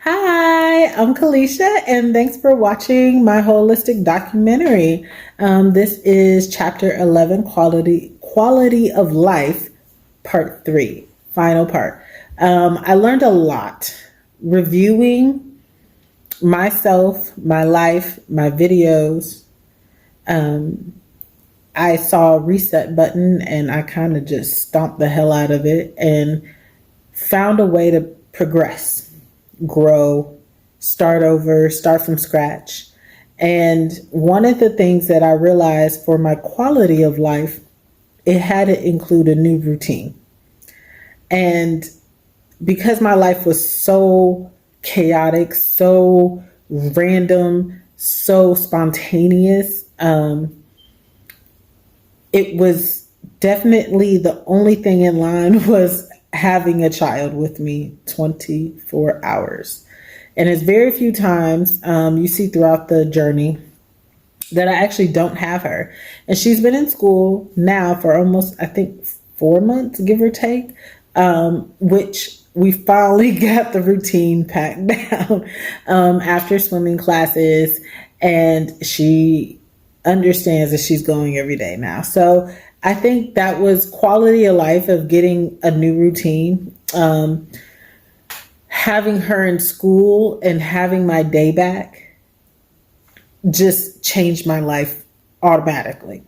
Hi, I'm Kalisha, and thanks for watching my holistic documentary. This is Chapter 11, Quality of Life, Part 3, final part. I learned a lot reviewing myself, my life, my videos. I saw a reset button and I kind of just stomped the hell out of it and found a way to progress, grow, start over, start from scratch. And one of the things that I realized for my quality of life, it had to include a new routine. And because my life was so chaotic, so random, so spontaneous, it was definitely the only thing in line was having a child with me 24 hours. And it's very few times you see throughout the journey that I actually don't have her. And she's been in school now for almost, I think, 4 months, give or take, which we finally got the routine packed down after swimming classes. And she understands that she's going every day now. So I think that was quality of life of getting a new routine. Having her in school and having my day back just changed my life automatically.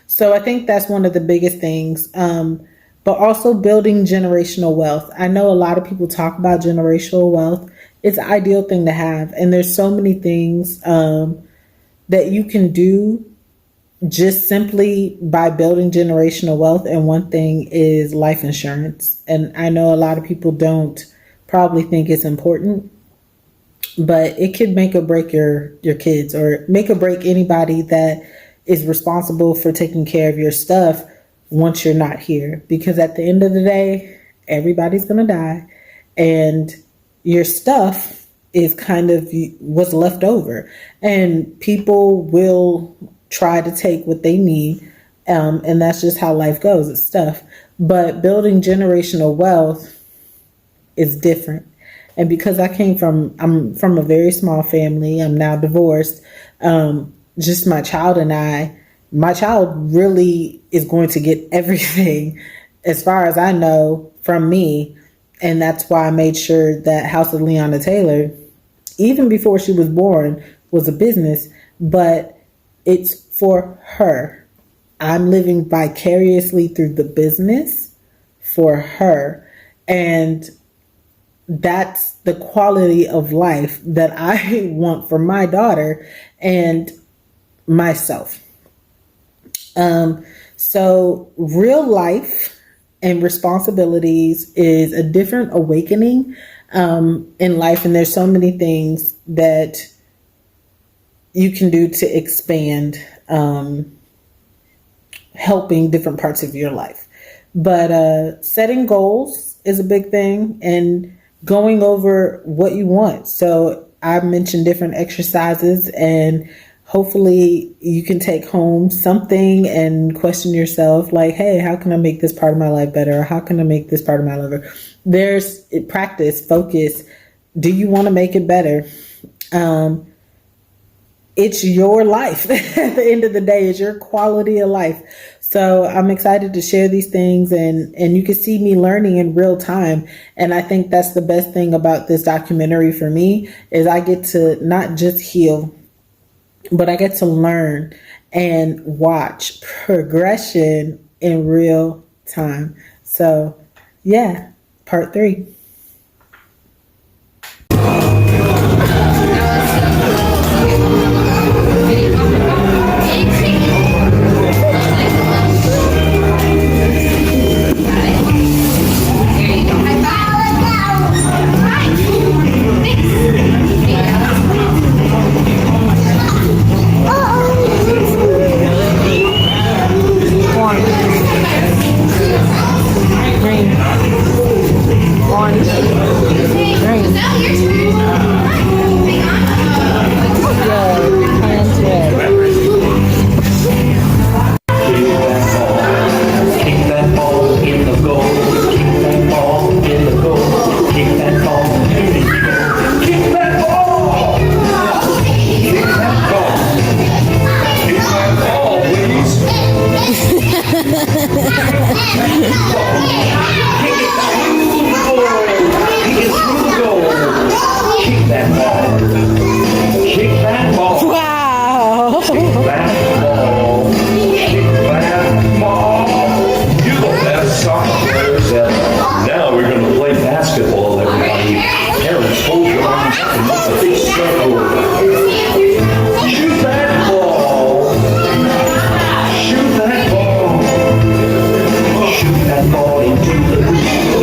So I think that's one of the biggest things. But also building generational wealth. I know a lot of people talk about generational wealth. It's an ideal thing to have. And there's so many things that you can do just simply by building generational wealth. And one thing is life insurance. And I know a lot of people don't probably think it's important, but it could make or break your kids, or make or break anybody that is responsible for taking care of your stuff once you're not here. Because at the end of the day, everybody's going to die, and your stuff is kind of what's left over, and people will try to take what they need. And that's just how life goes. It's stuff. But building generational wealth is different. And because I'm from a very small family, I'm now divorced. Just my child and my child really is going to get everything, as far as I know, from me. And that's why I made sure that House of Leona Taylor, even before she was born, was a business, but it's for her. I'm living vicariously through the business for her. And that's the quality of life that I want for my daughter and myself. So real life and responsibilities is a different awakening in life. And there's so many things that you can do to expand helping different parts of your life. But setting goals is a big thing, and going over what you want. So I mentioned different exercises, and hopefully you can take home something and question yourself, like, hey, how can I make this part of my life better? Or how can I make this part of my life better? There's practice, focus. Do you want to make it better? It's your life. At the end of the day, it's your quality of life. So I'm excited to share these things, and you can see me learning in real time. And I think that's the best thing about this documentary for me, is I get to not just heal, but I get to learn and watch progression in real time. So yeah, part 3.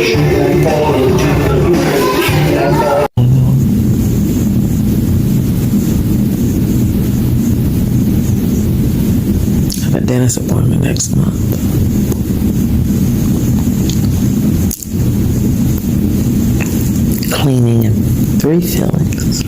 I have a dentist appointment next month. Cleaning and 3 fillings.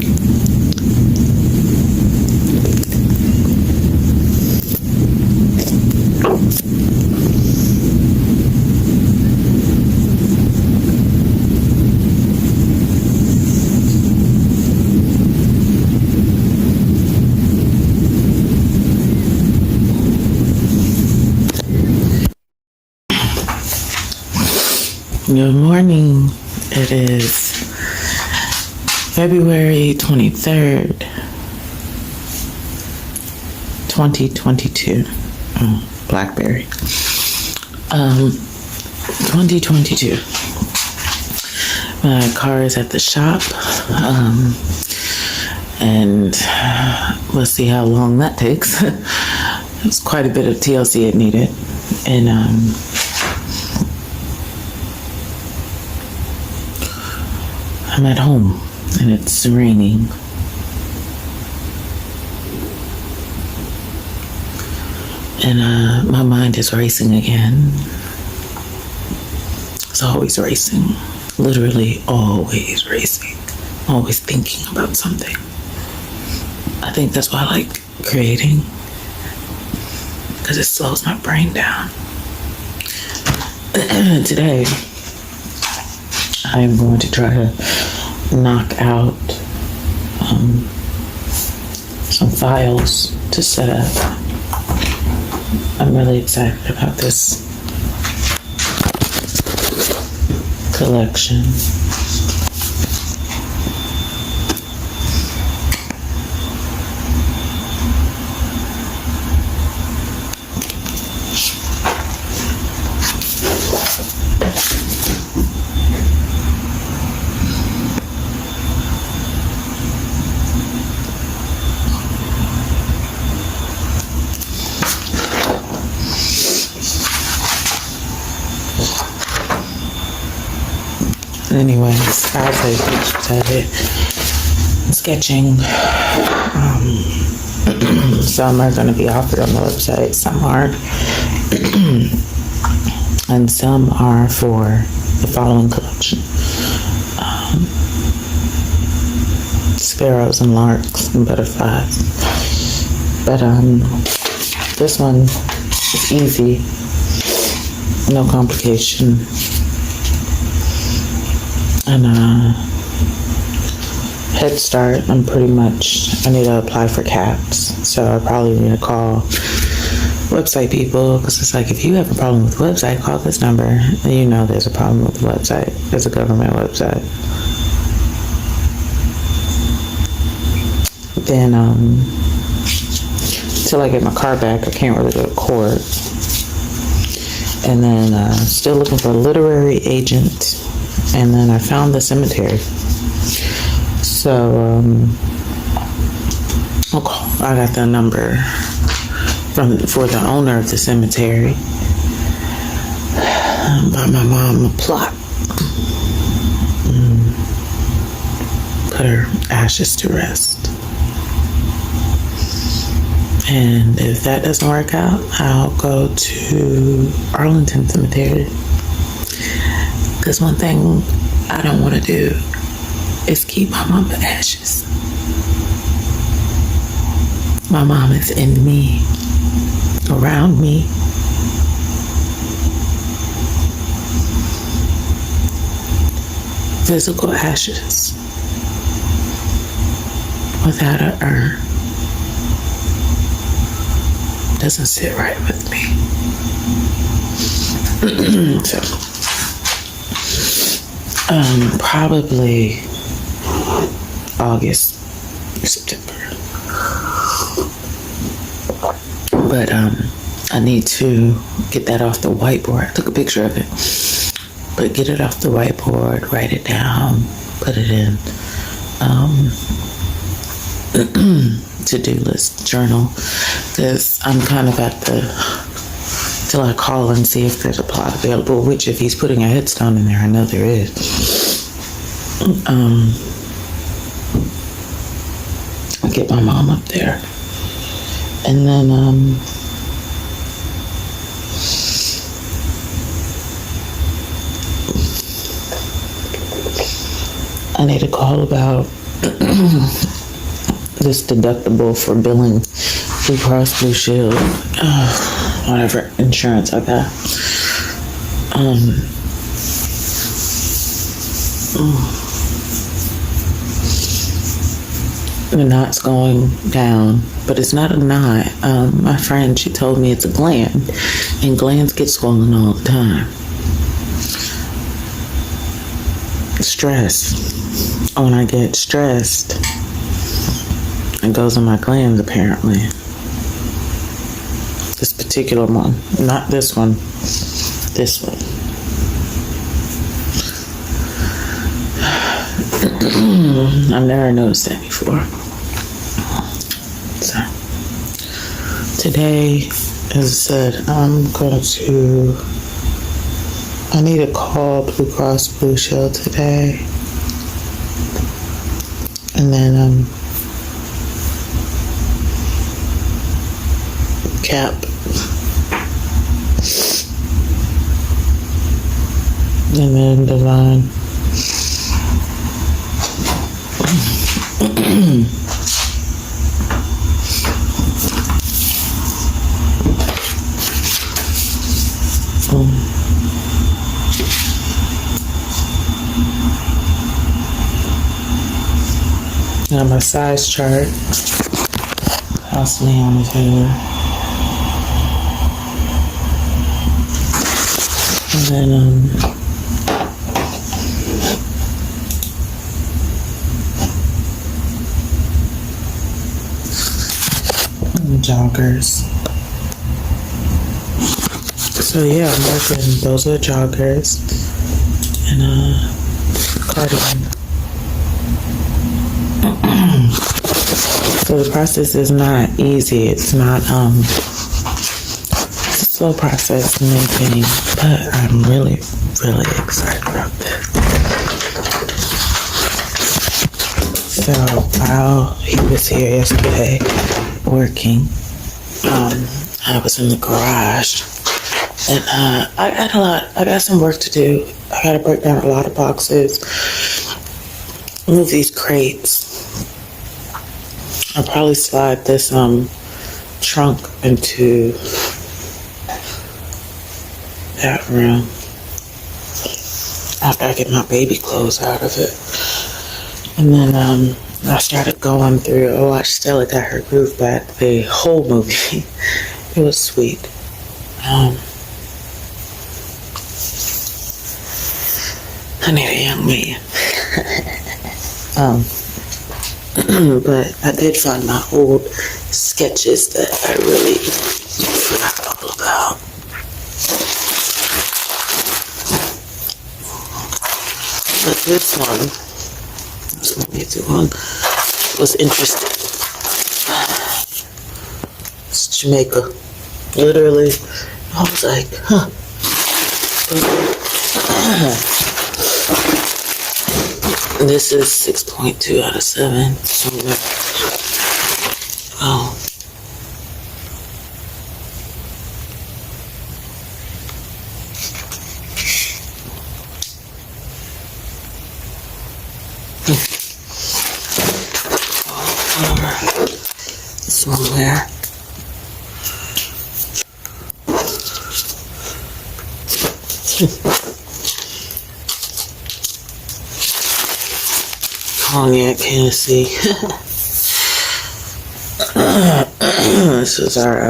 Good morning. It is February 23rd, 2022. Blackberry. 2022. My car is at the shop. And let's see how long that takes. It's quite a bit of TLC it needed. And I'm at home and it's raining. And my mind is racing again. It's always racing. Literally always racing. Always thinking about something. I think that's why I like creating. Because it slows my brain down. Today, I am going to try to knock out some files to set up. I'm really excited about this collection. Anyways, I'll take pictures of it. Sketching. Some are going to be offered on the website, some aren't. And some are for the following collection. Sparrows and larks and butterflies. But this one is easy. No complication. And Head Start, I need to apply for CAPS. So I probably need to call website people, because it's like, if you have a problem with the website, call this number. And you know there's a problem with the website. It's a government website. Then, till I get my car back, I can't really go to court. And then, still looking for a literary agent. And then I found the cemetery. So, I got the number for the owner of the cemetery. Buy my mom a plot. Put her ashes to rest. And if that doesn't work out, I'll go to Arlington Cemetery. Because one thing I don't want to do is keep my mama's ashes. My mom is in me, around me. Physical ashes without an urn doesn't sit right with me. So, probably August, September. But I need to get that off the whiteboard. I took a picture of it. But get it off the whiteboard, write it down, put it in to-do list journal. Because I'm kind of at the till I call and see if there's a plot available, which if he's putting a headstone in there, I know there is. I'll get my mom up there. And then, I need to call about this deductible for billing Blue Cross Blue Shield, whatever insurance I got. The knot's going down, but it's not a knot. My friend, she told me it's a gland, and glands get swollen all the time. Stress. When I get stressed, it goes in my glands apparently. This particular one, not this one, this one. I've never noticed that before. So today, as I said, I need to call Blue Cross Blue Shield today. And then Cap. And then Divine. Now my size chart. House Leon is here. And then joggers. So yeah, I'm working. Those are joggers and cardigan. So the process is not easy. It's not it's a slow process in making, but I'm really, really excited about this. So while he was here yesterday working, I was in the garage, and I got some work to do. I gotta break down a lot of boxes, move these crates. I'll probably slide this trunk into that room after I get my baby clothes out of it. And then I started going through. I watched Stella got her groove back, the whole movie. It was sweet. I need a young man. But I did find my old sketches that I really forgot all about. But this one was interesting. It's Jamaica. Literally, I was like, huh. This is 6.2 out of 7. Somewhere. Oh. Somewhere. Cognac Hennessy. This is our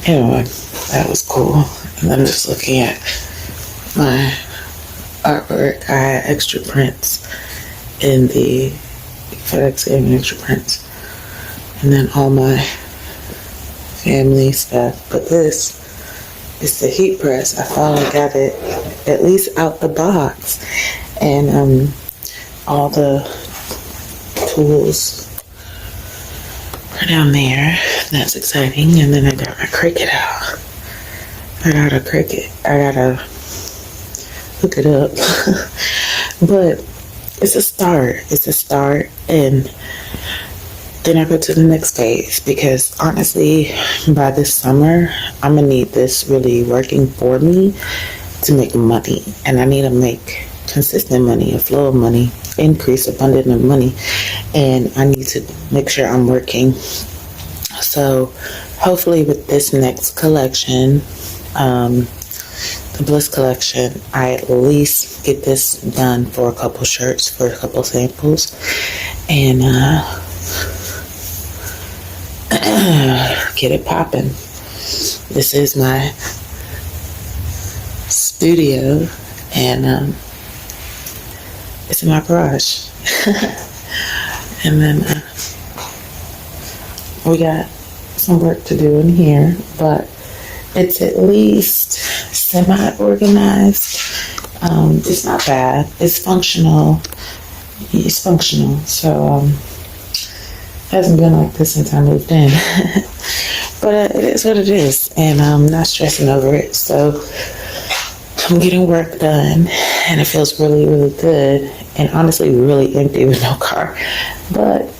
anyway, that was cool. And I'm just looking at my artwork. I had extra prints in the FedEx gave me extra prints, and then all my family stuff. But this is the heat press. I finally got it at least out the box, and all the tools down there. That's exciting. And then I got my cricket out. I got a cricket. I gotta hook it up. But it's a start. It's a start. And then I go to the next phase, because honestly, by this summer, I'm gonna need this really working for me to make money. And I need to make consistent money, a flow of money, increase, abundant of money. And I need to make sure I'm working. So hopefully with this next collection, the Bliss collection, I at least get this done for a couple shirts, for a couple samples, and get it popping. This is my studio, and it's in my garage. And then we got some work to do in here, but it's at least semi-organized. It's not bad. It's functional. It's functional. So it hasn't been like this since I moved in. But it is what it is, and I'm not stressing over it. So I'm getting work done, and it feels really, really good, and honestly really empty with no car. But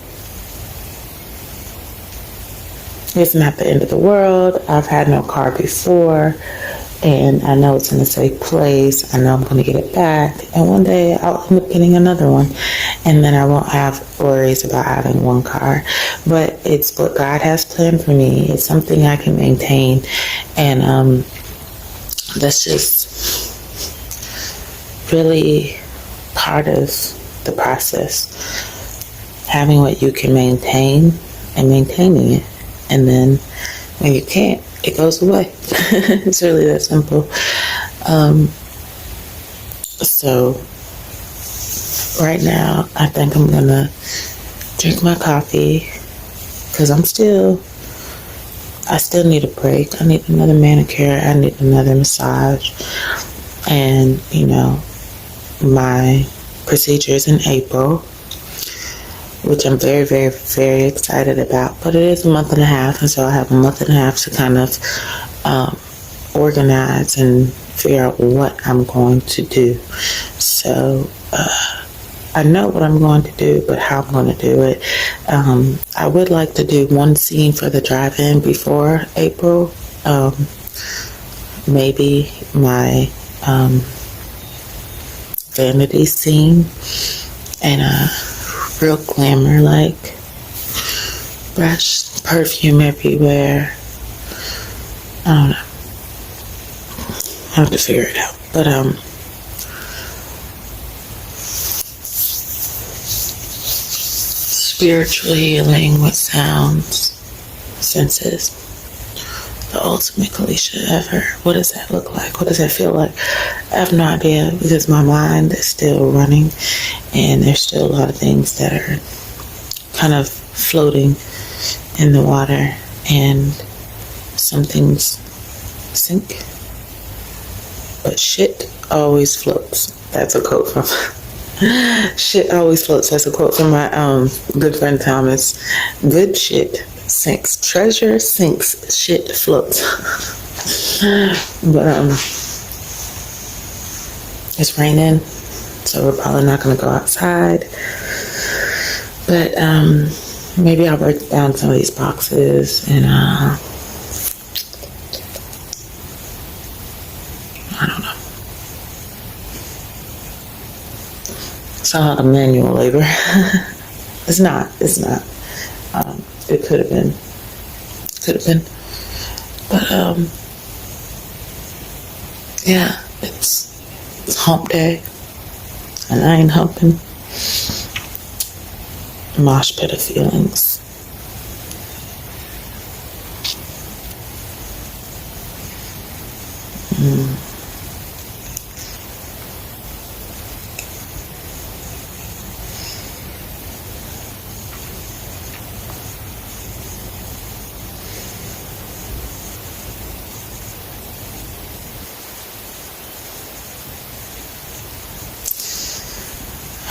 it's not the end of the world. I've had no car before, and I know it's in a safe place. I know I'm going to get it back, and one day I'll end up getting another one, and then I won't have worries about having one car. But it's what God has planned for me. It's something I can maintain, and that's just really part of the process. Having what you can maintain and maintaining it. And then when you can't, it goes away. It's really that simple. So right now, I think I'm gonna drink my coffee, because I still need a break. I need another manicure. I need another massage. And, my procedure is in April, which I'm very, very, very excited about. But it is a month and a half, and so I have a month and a half to kind of organize and figure out what I'm going to do. So I know what I'm going to do, but how I'm going to do it. I would like to do one scene for the drive-in before April. Maybe my vanity scene, and real glamour, like brush perfume everywhere. I don't know. I have to figure it out. But spiritual healing with sounds, senses. The ultimate Kalisha ever. What does that look like? What does that feel like? I have no idea, because my mind is still running, and there's still a lot of things that are kind of floating in the water, and some things sink, but shit always floats. That's a quote from shit always floats. That's a quote from my good friend Thomas. Good shit sinks. Treasure sinks. Shit floats. But it's raining, so we're probably not going to go outside. But maybe I'll break down some of these boxes, and I don't know. It's a lot of manual labor. It's not. It could have been. But yeah, it's hump day, and I ain't humping. Mosh pit of feelings.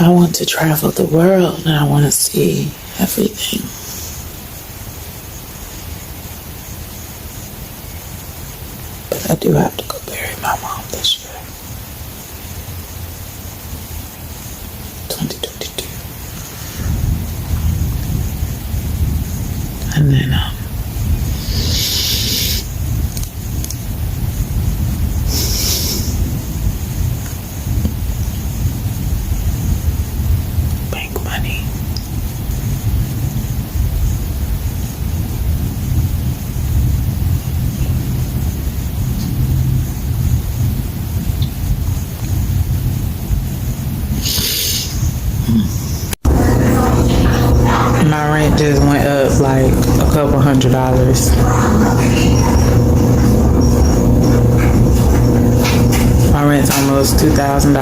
I want to travel the world, and I want to see everything. I do have to go bury my mom this year. 2022. And then, bank money. My rent just went up like a couple $100. My rent's almost $2,000.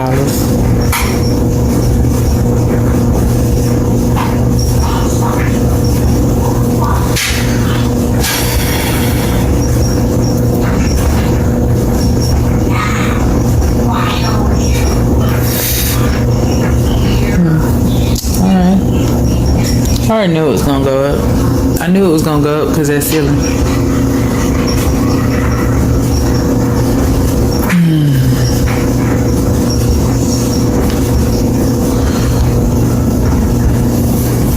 I already knew it was gonna go up. I knew it was gonna go up because that's silly.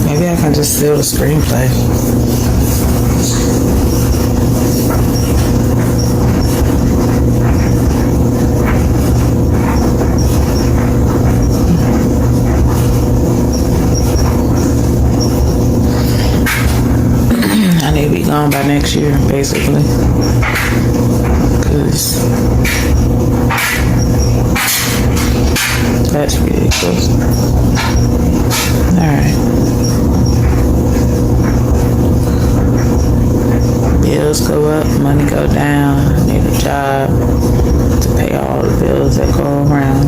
Maybe I can just steal the screenplay. I need to be gone by next year, basically. Because that's ridiculous. Alright. Bills go up, money go down. I need a job to pay all the bills that go around.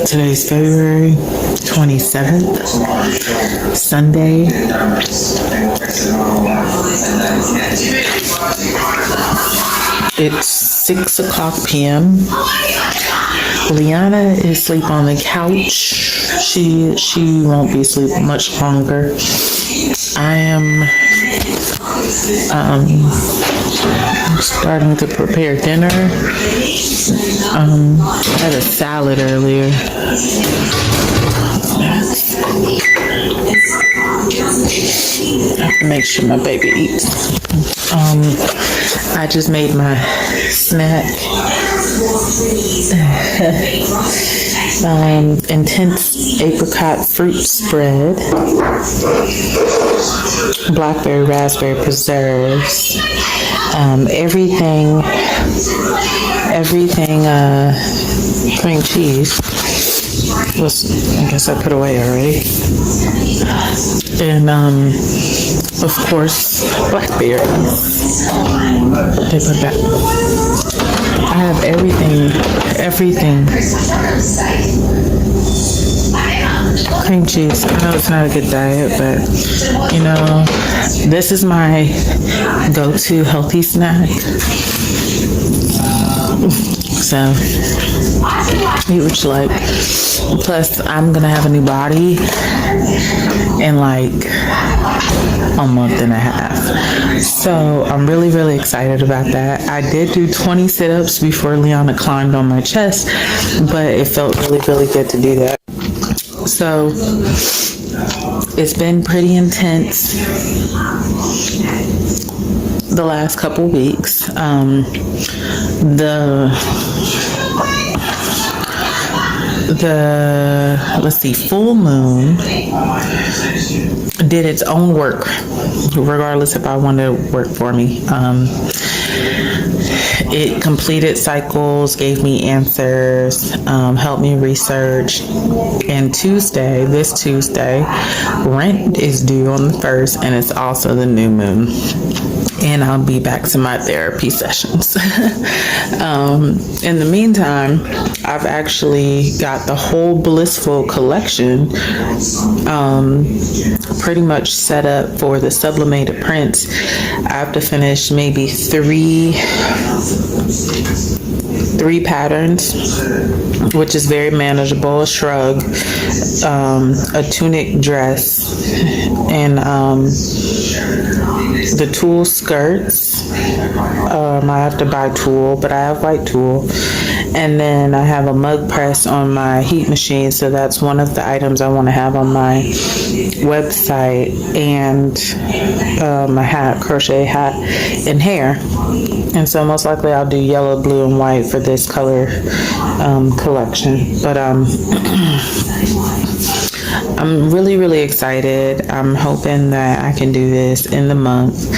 Today's February 27th, Sunday. It's 6 o'clock p.m. Liana is asleep on the couch. She won't be asleep much longer. I am starting to prepare dinner. I had a salad earlier. I have to make sure my baby eats. I just made my snack. Intense apricot fruit spread, blackberry raspberry preserves, everything cream cheese was, I guess I put away already, and of course blackberries. They put that. I have everything. Cream cheese. I know it's not a good diet, but you know, this is my go-to healthy snack. So, huge, like, plus I'm gonna have a new body in like a month and a half. So I'm really, really excited about that. I did do 20 sit-ups before Liana climbed on my chest, but it felt really, really good to do that. So it's been pretty intense the last couple weeks. The full moon did its own work, regardless if I wanted to work for me. It completed cycles, gave me answers, helped me research. And this Tuesday, rent is due on the 1st, and it's also the new moon. and I'll be back to my therapy sessions. In the meantime, I've actually got the whole Blissful collection pretty much set up for the sublimated prints. I have to finish maybe three patterns, which is very manageable: a shrug, a tunic dress, and the tulle skirts. I have to buy tulle, but I have white tulle. And then I have a mug press on my heat machine, so that's one of the items I want to have on my website, and a hat, crochet hat, and hair. And so most likely I'll do yellow, blue, and white for this color collection. But I'm really, really excited. I'm hoping that I can do this in the month.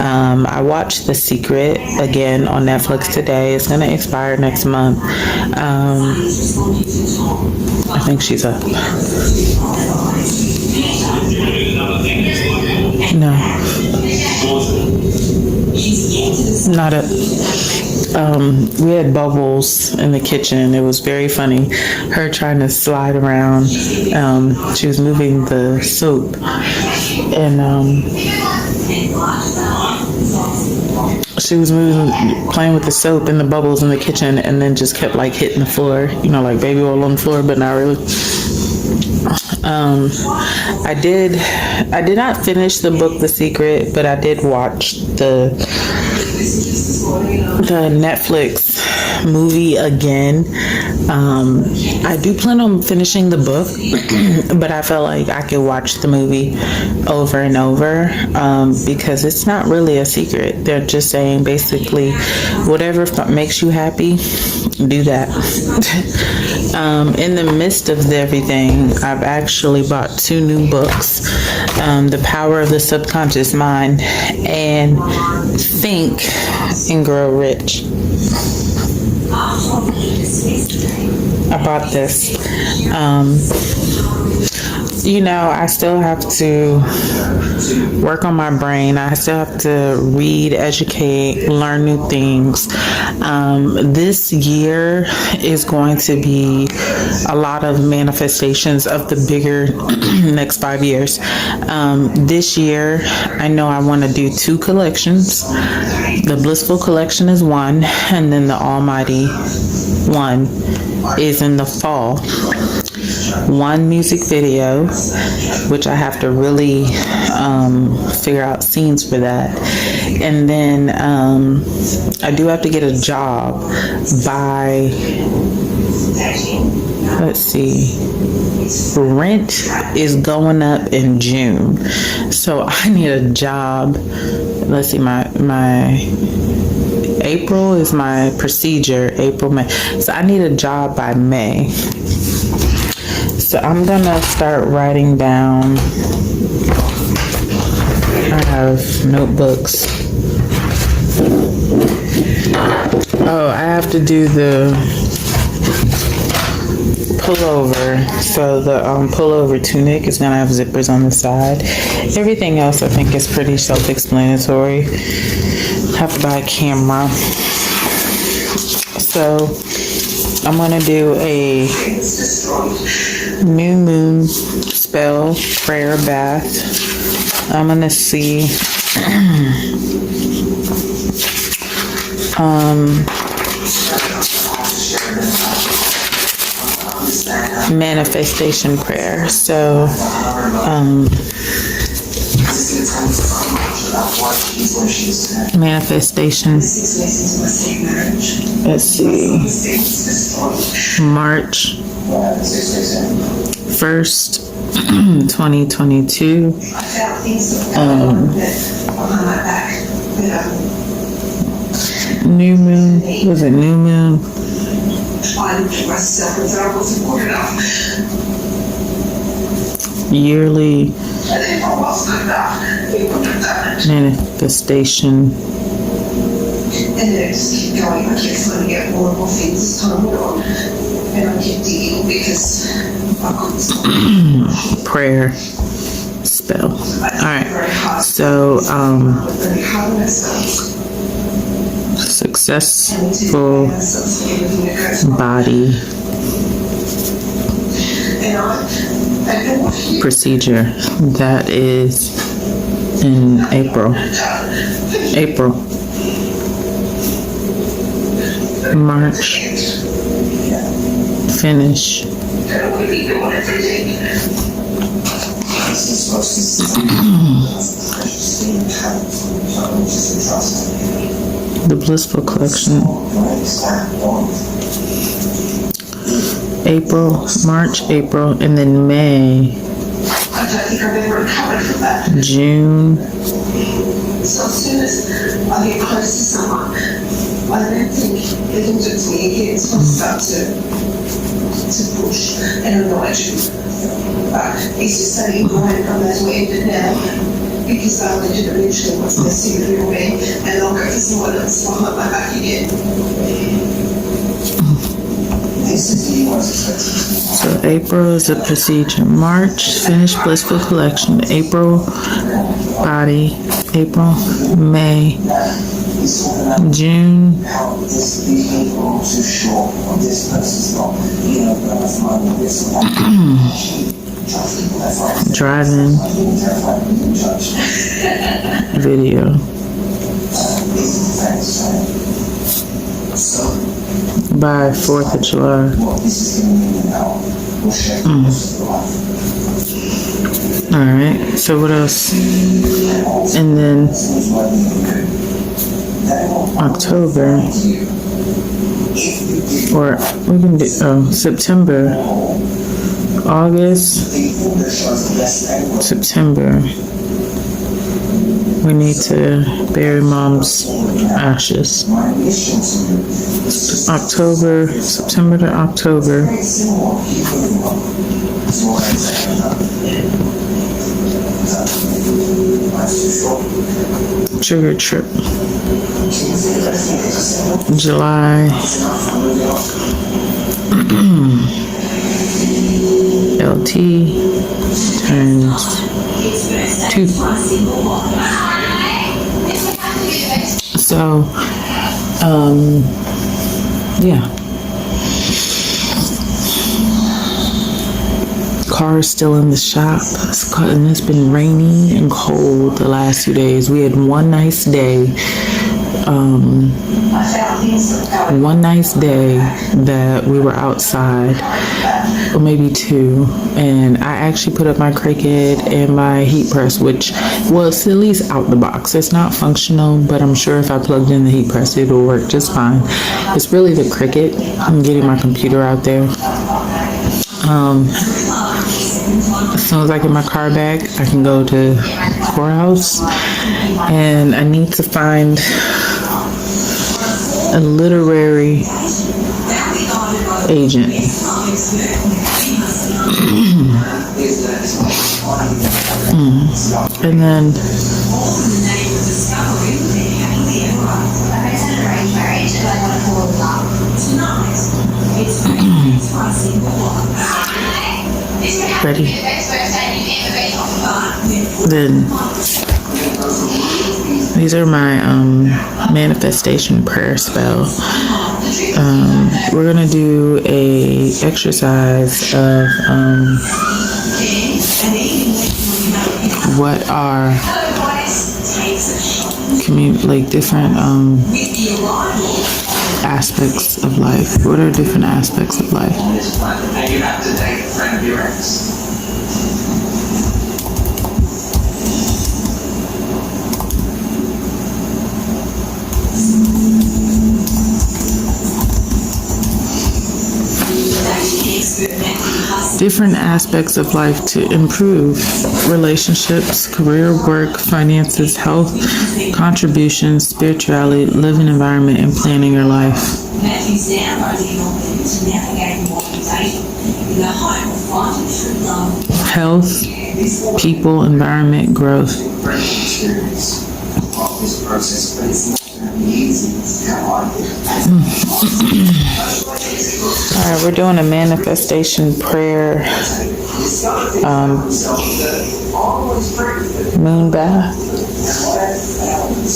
I watched The Secret again on Netflix today. It's going to expire next month. I think she's up. No. Not up. We had bubbles in the kitchen. It was very funny. Her trying to slide around. She was moving the soap, and she was playing with the soap and the bubbles in the kitchen, and then just kept like hitting the floor, like baby oil on the floor, but not really. I did not finish the book The Secret, but I did watch the Netflix movie again. I do plan on finishing the book, but I felt like I could watch the movie over and over, because it's not really a secret. They're just saying basically whatever makes you happy, do that. In the midst of everything, I've actually bought 2 new books, The Power of the Subconscious Mind and Think and Grow Rich. I bought this. I still have to work on my brain. I still have to read, educate, learn new things. This year is going to be a lot of manifestations of the bigger next 5 years. This year, I know I want to do 2 collections. The Blissful collection is one, and then the Almighty one is in the fall. 1 music video, which I have to really figure out scenes for that. And then I do have to get a job by, let's see, rent is going up in June. So I need a job. Let's see, my April is my procedure, April, May. So I need a job by May. So I'm gonna start writing down. I have notebooks. Oh, I have to do the pullover. So the pullover tunic is gonna have zippers on the side. Everything else I think is pretty self-explanatory. Have to buy a camera. So I'm gonna do a new moon spell prayer bath. I'm gonna see manifestation prayer. So manifestation, let's see, March 1st, 2022. New moon, was it new moon? Yearly manifestation. And then I just keep going. I keep trying to get more and more things as time went on. And I keep digging because I've got this prayer spell. All right. So find myself. Successful body procedure. That is in April. March. Finish. The Blissful Collection. March, April, and then May, June. So as soon as I get close to someone, I don't think they can do it to me again. So I start to push and annoy you. But it's just saying, right, I might as well end it now. Because I wanted to eventually what's best for you and I'll go for someone else behind my back again. So April is a procedure. March, finish Blissful Collection. April, body. April, May, June, driving video. By 4th of July. Alright, so what else? And then October, or we can do September, August, September. We need to bury Mom's ashes. October, September to October. Trigger trip. July. H.O.L.T. turns 2. So, yeah. Car is still in the shop, and it's been rainy and cold the last 2 days. We had one nice day. One nice day that we were outside, or maybe 2, and I actually put up my Cricut and my heat press, which was at least out the box. It's not functional, but I'm sure if I plugged in the heat press, it'll work just fine. It's really the Cricut. I'm getting my computer out there. As soon as I get my car back, I can go to courthouse, and I need to find a literary agent. And then ready. Then these are my manifestation prayer spell. We're gonna do a exercise of what are like different aspects of life. What are different aspects of life? And you have to date a friend of your ex. Different aspects of life to improve: relationships, career, work, finances, health, contributions, spirituality, living environment, and planning your life. Health, people, environment, growth. All right, we're doing a manifestation prayer moon bath.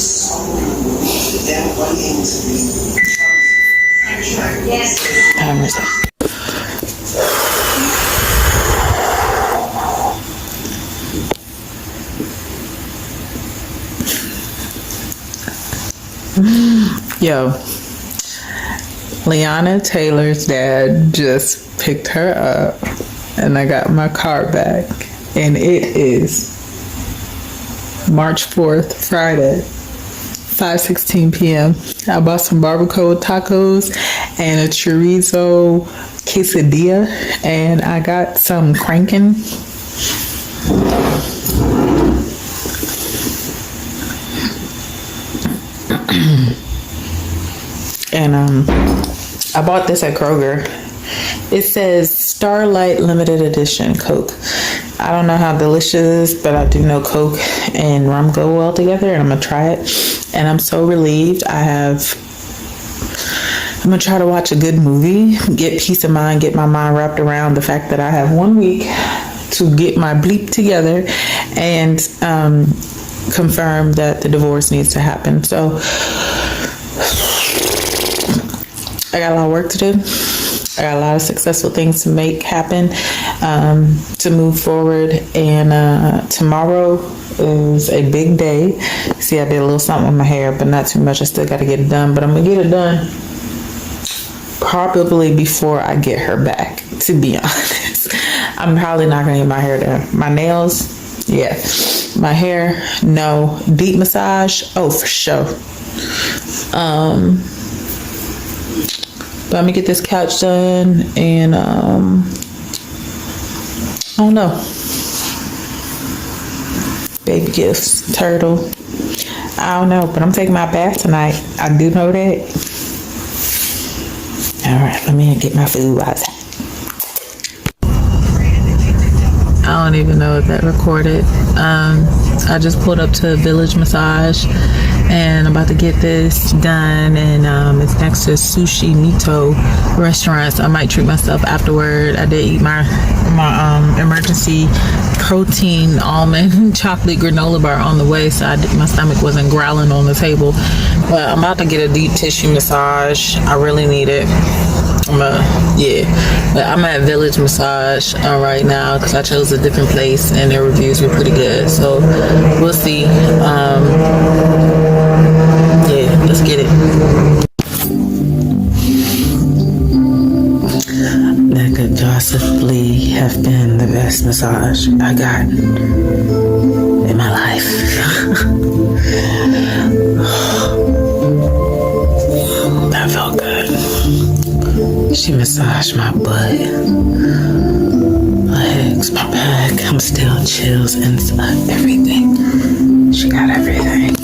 so them wanting to be chosen. Yes. Time is up. Yo, Leanna Taylor's dad just picked her up and I got my car back, and it is March 4th, Friday, 5:16 p.m. I bought some barbacoa tacos and a chorizo quesadilla, and I got some cranking. And I bought this at Kroger. It says Starlight Limited Edition Coke. I don't know how delicious, but I do know Coke and rum go well together, and I'm gonna try it. And I'm so relieved. I'm gonna try to watch a good movie, get peace of mind, get my mind wrapped around the fact that I have 1 week to get my bleep together and confirm that the divorce needs to happen. So I got a lot of work to do. I got a lot of successful things to make happen, to move forward. And tomorrow is a big day. See, I did a little something with my hair, but not too much. I still got to get it done, but I'm going to get it done probably before I get her back, to be honest. I'm probably not going to get my hair done. My nails, yeah. My hair, no. Deep massage, oh, for sure. But I'm gonna get this couch done, and I don't know. Baby gifts, turtle. I don't know, but I'm taking my bath tonight. I do know that. All right, let me get my food outside. I don't even know if that recorded. I just pulled up to Village Massage, and I'm about to get this done, and it's next to Sushi Mito restaurant, so I might treat myself afterward. I did eat my emergency protein almond chocolate granola bar on the way, so my stomach wasn't growling on the table. But I'm about to get a deep tissue massage. I really need it. But I'm at Village Massage right now because I chose a different place and their reviews were pretty good, so we'll see. Let's get it. That could possibly have been the best massage I got in my life. That felt good. She massaged my butt, legs, my back. I'm still chills inside, everything. She got everything.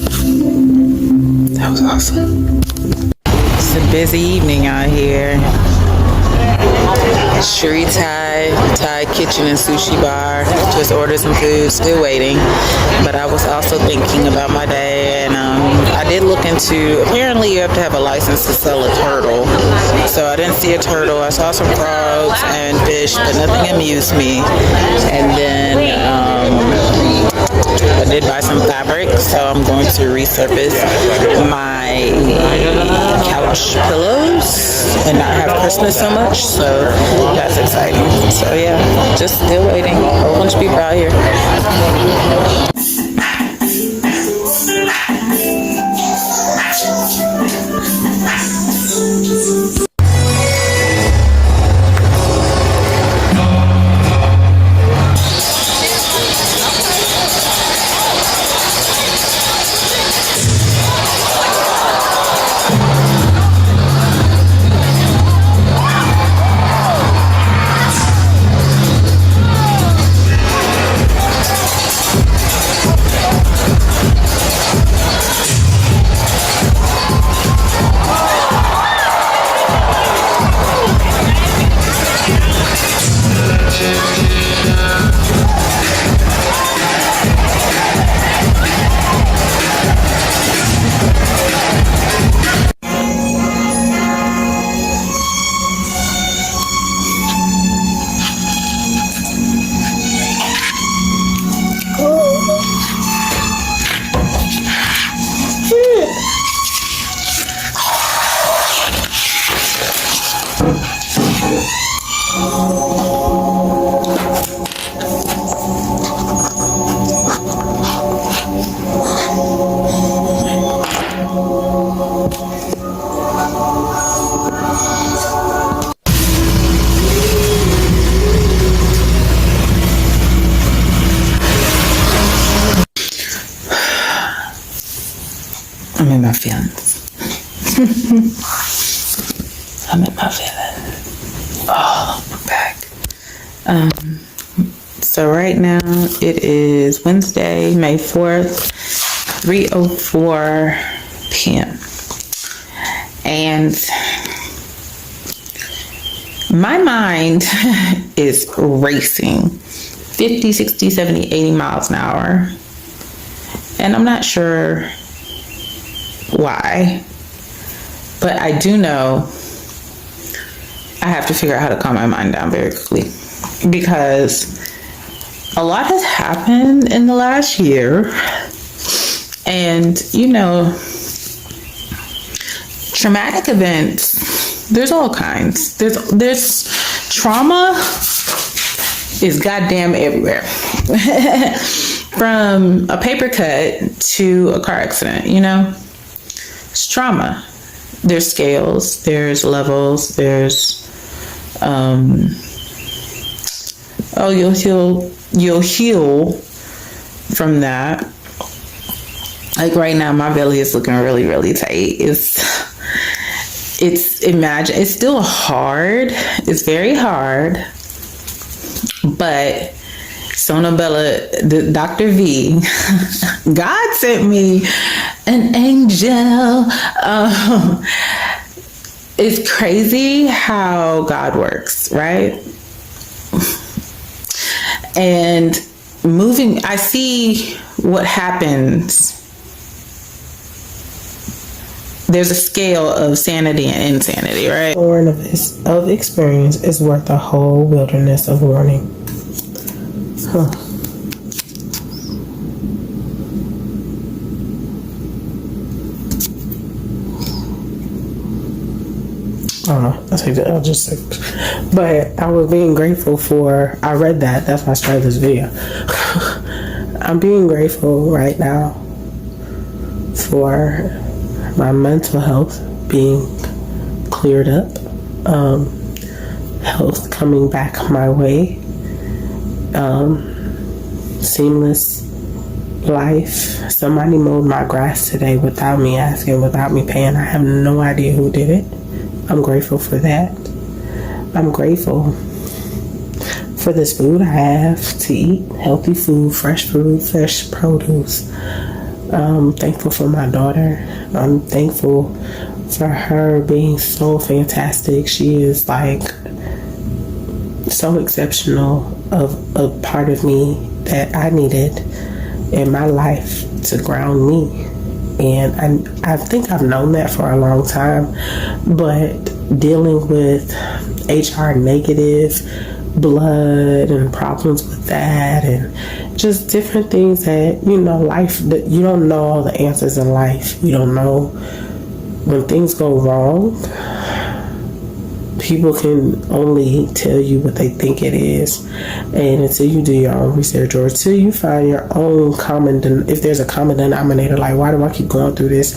That was awesome. It's a busy evening out here. Shuri Thai Kitchen and Sushi Bar. Just ordered some food, still waiting. But I was also thinking about my day, and I did look into, apparently you have to have a license to sell a turtle. So I didn't see a turtle. I saw some frogs and fish, but nothing amused me. And then I did buy some fabric, so I'm going to resurface my couch pillows and not have Christmas so much, so that's exciting. So yeah, just still waiting. A whole bunch of people out here. I'm in my feelings. I'm in my feelings. Oh, I'm back. So right now it is Wednesday, May 4th, 3:04 p.m. And my mind is racing 50, 60, 70, 80 miles an hour. And I'm not sure why, but I do know I have to figure out how to calm my mind down very quickly, because a lot has happened in the last year. And, traumatic events, there's all kinds. There's trauma is goddamn everywhere. From a paper cut to a car accident, it's trauma. There's scales, there's levels, there's you'll heal from that. Like right now, my belly is looking really, really tight. It's still hard. It's very hard. But Sonabella, the Dr. V, God sent me an angel. It's crazy how God works, right? And I see what happens. There's a scale of sanity and insanity, right? Born of experience is worth a whole wilderness of warning. Huh. I'll just say, but I was being grateful for, I read that, that's why I started this video. I'm being grateful right now for my mental health being cleared up, health coming back my way, seamless life. Somebody mowed my grass today without me asking, without me paying. I have no idea who did it. I'm grateful for that. I'm grateful for this food I have to eat, healthy food, fresh produce. I'm thankful for my daughter. I'm thankful for her being so fantastic. She is so exceptional, of a part of me that I needed in my life to ground me. And I think I've known that for a long time, but dealing with HR negative blood and problems with that, and just different things that, life, that you don't know all the answers in life. You don't know when things go wrong. People can only tell you what they think it is, and until you do your own research, or until you find your own if there's a common denominator, like, why do I keep going through this?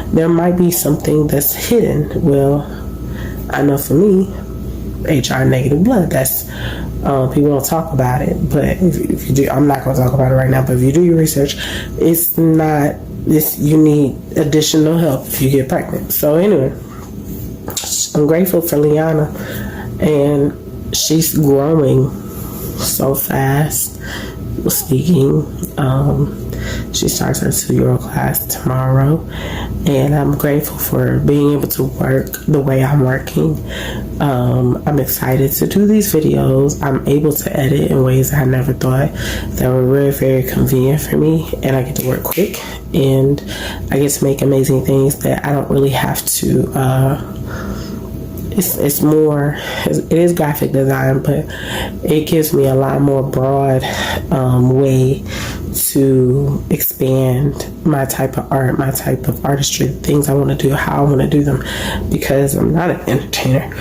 There might be something that's hidden. Well, I know for me, HR negative blood, that's people don't talk about it, but if you do, I'm not going to talk about it right now, but if you do your research, you need additional help if you get pregnant. So anyway, I'm grateful for Liana, and she's growing so fast. Speaking, she starts her 2-year-old class tomorrow, and I'm grateful for being able to work the way I'm working. I'm excited to do these videos. I'm able to edit in ways I never thought that were very, very convenient for me, and I get to work quick, and I get to make amazing things that I don't really have to it is graphic design, but it gives me a lot more broad way to expand my type of art, my type of artistry, things I want to do, how I want to do them, because I'm not an entertainer.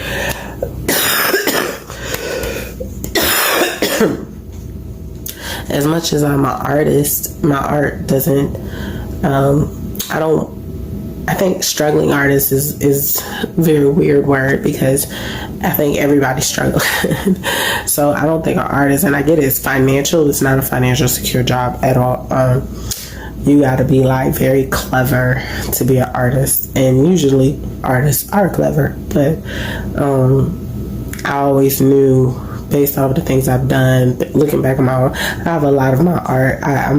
As much as I'm an artist, my art doesn't, I think struggling artist is a very weird word, because I think everybody's struggling. So I don't think an artist, and I get it, it's financial, it's not a financial secure job at all. you got to be like very clever to be an artist, and usually artists are clever, but I always knew based off the things I've done, looking back at my art, I have a lot of my art, I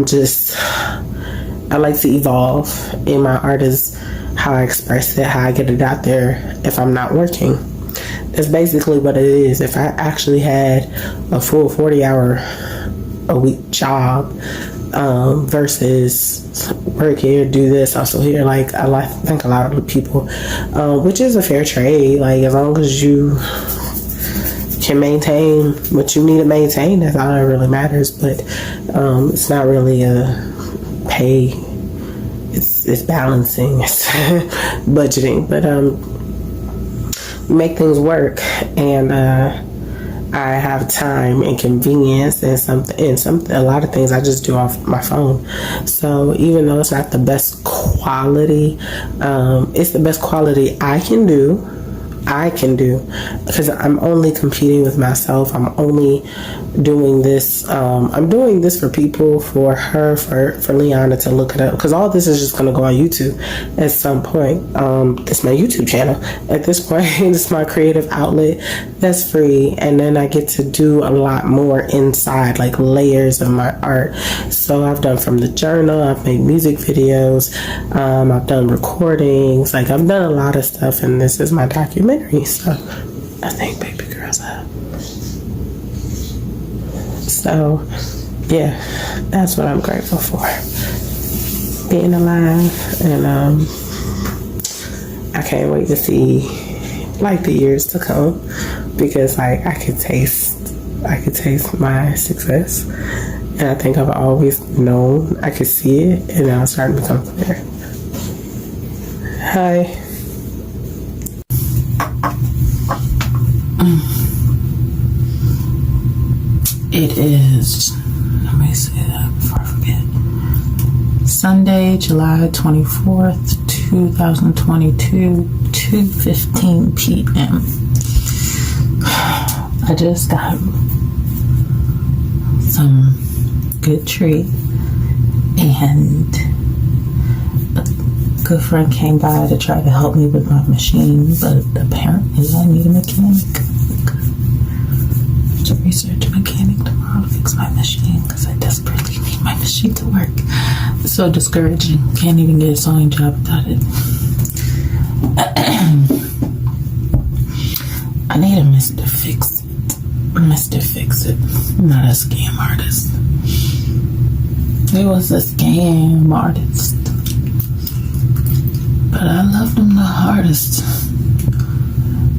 like to evolve, and my art is how I express it, how I get it out there if I'm not working. That's basically what it is. If I actually had a full 40-hour-a-week job versus work here, do this, also here, like I think a lot of the people, which is a fair trade, like as long as you can maintain what you need to maintain, that's all that really matters. But it's not really a pay, it's balancing, it's budgeting, but make things work, and I have time and convenience and a lot of things I just do off my phone. So even though it's not the best quality, it's the best quality I can do because I'm only competing with myself. I'm only doing this. I'm doing this for people, for her, for Liana to look it up, because all this is just going to go on YouTube at some point. It's my YouTube channel. At this point, it's my creative outlet that's free, and then I get to do a lot more inside, like layers of my art. So I've done from the journal, I've made music videos, I've done recordings, like I've done a lot of stuff, and this is my documentary. So I think baby girl's up. So yeah, that's what I'm grateful for, being alive, and I can't wait to see like the years to come, because like I could taste my success, and I think I've always known I could see it, and now it's starting to become clear. Hi. It is, let me say that before I forget, Sunday, July 24th, 2022, 2:15 p.m. I just got some good treat, and a good friend came by to try to help me with my machine, but apparently I need a mechanic. To research a mechanic tomorrow to fix my machine, because I desperately need my machine to work. It's so discouraging. Can't even get a sewing job without it. I need a Mr. Fix It. Mr. Fix It. I'm not a scam artist. He was a scam artist, but I loved him the hardest.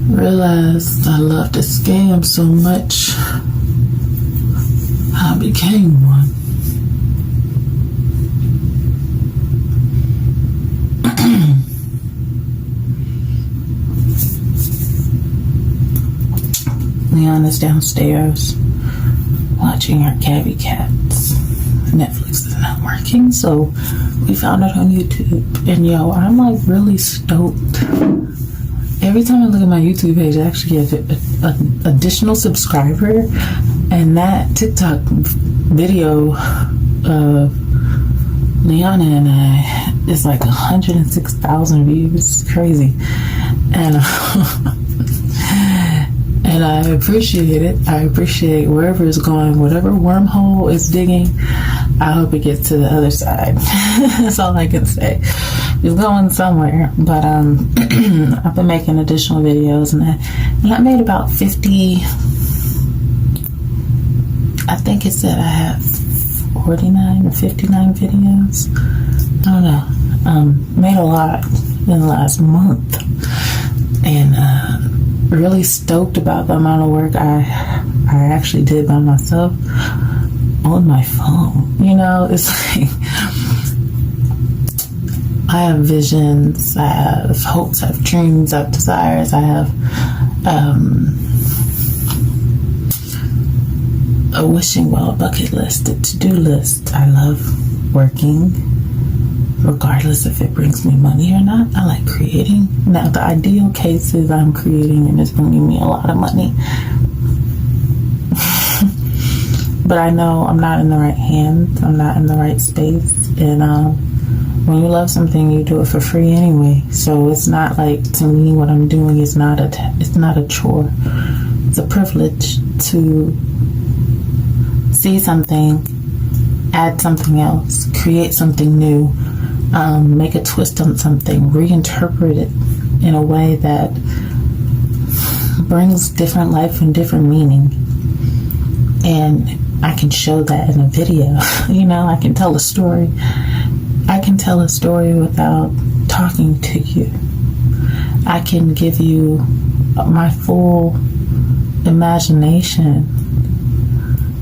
Realized I loved to scam so much, I became one. Leanna's downstairs watching our cabby cats. Netflix is not working, so we found it on YouTube. And yo, I'm like really stoked. Every time I look at my YouTube page, I actually get an additional subscriber, and that TikTok video of Liana and I is like 106,000 views. It's crazy, and and I appreciate it. I appreciate wherever it's going, whatever wormhole it's digging. I hope it gets to the other side. That's all I can say. It's going somewhere, but I've been making additional videos, and I made about 50. I think it said I have 49 or 59 videos. I don't know. Made a lot in the last month, and really stoked about the amount of work I actually did by myself on my phone. You know, it's like I have visions, I have hopes, I have dreams, I have desires, I have a wishing well, a bucket list, a to-do list. I love working, regardless if it brings me money or not. I like creating. Now, the ideal case is I'm creating and it's bringing me a lot of money. But I know I'm not in the right hands, I'm not in the right space. And when you love something, you do it for free anyway. So it's not like, to me, what I'm doing is not it's not a chore. It's a privilege to see something, add something else, create something new, make a twist on something, reinterpret it in a way that brings different life and different meaning. And I can show that in a video. I can tell a story. I can tell a story without talking to you. I can give you my full imagination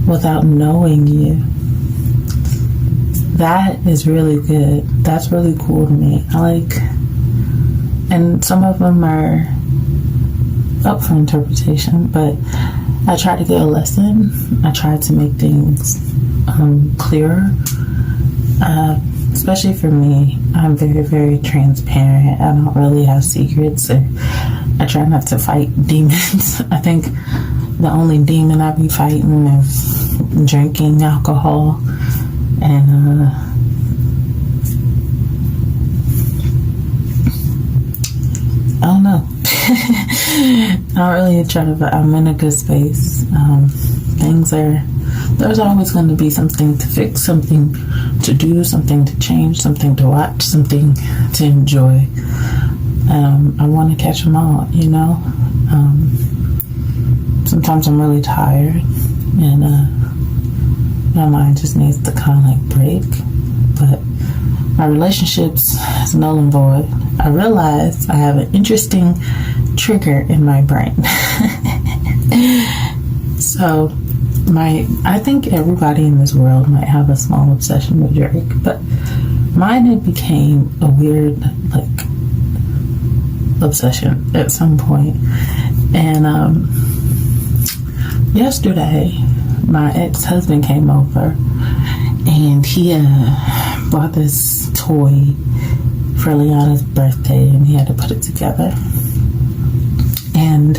without knowing you. That is really good. That's really cool to me. And some of them are up for interpretation, but I try to get a lesson. I try to make things clearer. Especially for me, I'm very, very transparent. I don't really have secrets. I try not to fight demons. I think the only demon I be fighting is drinking alcohol. And I don't know. I don't really try to, but I'm in a good space. There's always going to be something to fix, something to do, something to change, something to watch, something to enjoy. I want to catch them all, Sometimes I'm really tired and my mind just needs to kind of break. But my relationships is null and void. I realize I have an interesting trigger in my brain. So I think everybody in this world might have a small obsession with Drake, but mine, it became a weird obsession at some point. And yesterday my ex-husband came over and he bought this toy for Liana's birthday, and he had to put it together. And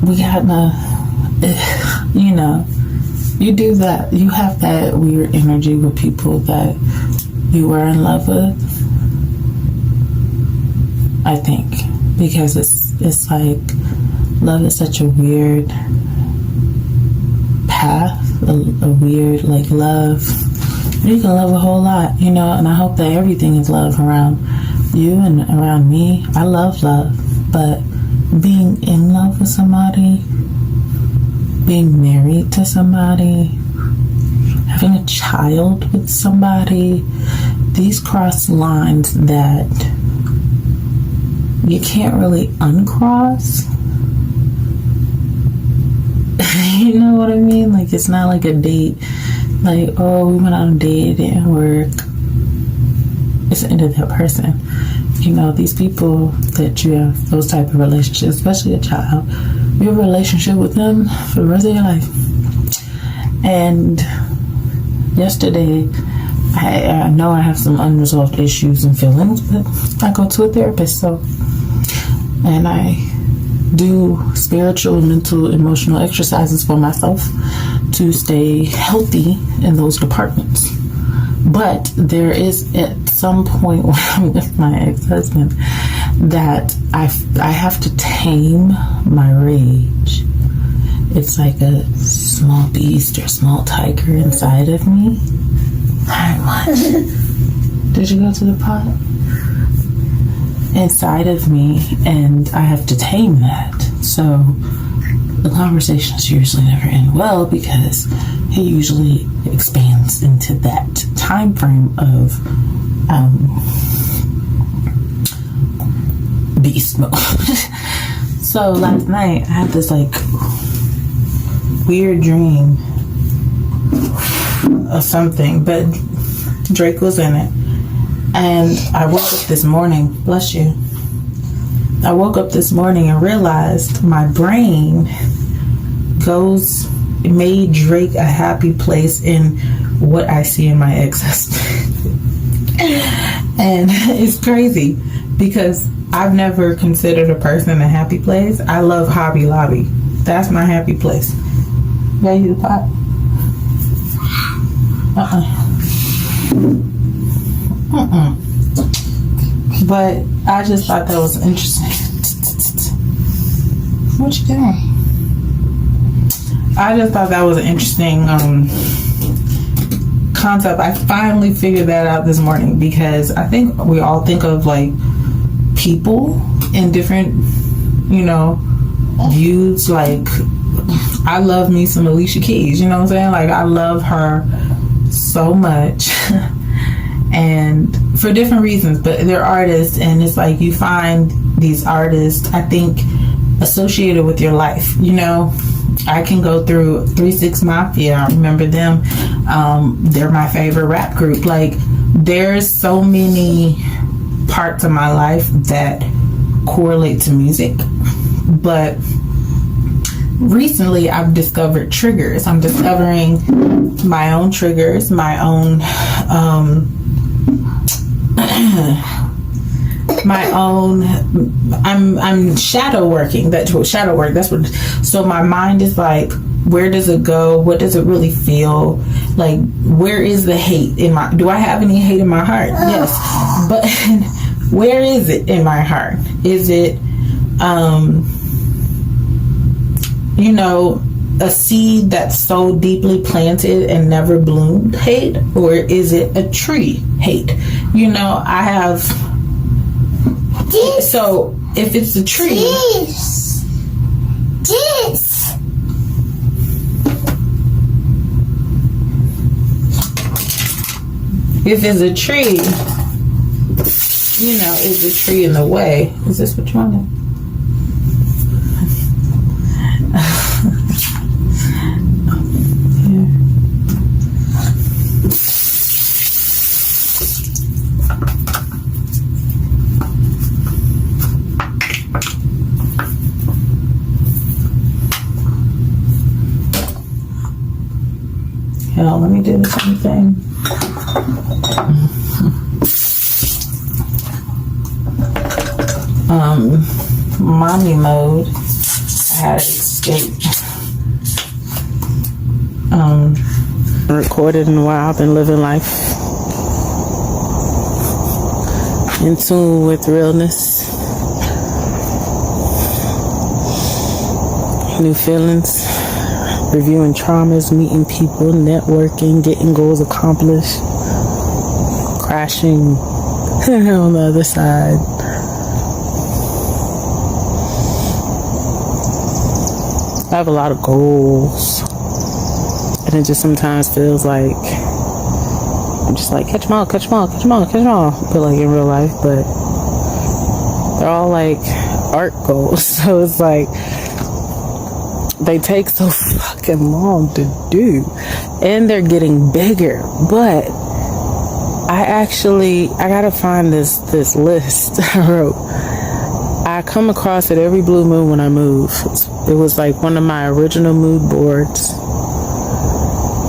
we got you do that. You have that weird energy with people that you were in love with, I think, because it's like love is such a weird path, a weird love. You can love a whole lot, and I hope that everything is love around you and around me. I love love, but being in love with somebody, being married to somebody, having a child with somebody, these cross lines that you can't really uncross. You know what I mean? It's not like a date. We went on a date, it didn't work. It's the end of that person. These people that you have those type of relationships, especially a child, you have a relationship with them for the rest of your life. And yesterday, I know I have some unresolved issues and feelings, but I go to a therapist, and I do spiritual, mental, emotional exercises for myself to stay healthy in those departments. But there is at some point when I'm with my ex-husband that I have to tame my rage. It's like a small beast or small tiger inside of me. Hi, what? Did you go to the pot? Inside of me, and I have to tame that. So the conversations usually never end well because he usually expands into that time frame of beast mode. So last night I had this weird dream of something, but Drake was in it. And I woke up this morning, bless you. I woke up this morning and realized my brain made Drake a happy place in what I see in my ex-husband. And it's crazy because I've never considered a person a happy place. I love Hobby Lobby. That's my happy place. Yeah, you the pot? But I just thought that was interesting. What you doing? I just thought that was an interesting concept. I finally figured that out this morning because I think we all think of like people in different, views. Like, I love me some Alicia Keys, you know what I'm saying? Like, I love her so much. And for different reasons, but they're artists, and it's like you find these artists, I think, associated with your life. I can go through 3-6 Mafia. I remember them. They're my favorite rap group. Like, there's so many parts of my life that correlate to music, but recently I've discovered triggers. I'm discovering my own triggers, my own I'm shadow working. That's shadow work. So my mind is like, where does it go? What does it really feel? Like, where is the hate do I have any hate in my heart? Yes. But where is it in my heart? Is it, a seed that's so deeply planted and never bloomed hate? Or is it a tree hate? I have, so if it's a tree, if it's a tree, is the tree in the way? Is this what you wanted? Hell, let me do the same thing. Mommy mode. I had escaped. Recorded in a while. I've been living life in tune with realness, new feelings, reviewing traumas, meeting people, networking, getting goals accomplished, crashing on the other side. I have a lot of goals, and it just sometimes feels like I'm just like, catch them all. But like in real life, but they're all like art goals. So it's like they take so fucking long to do, and they're getting bigger. But I gotta find this list I wrote. I come across it every blue moon when I move. It was like one of my original mood boards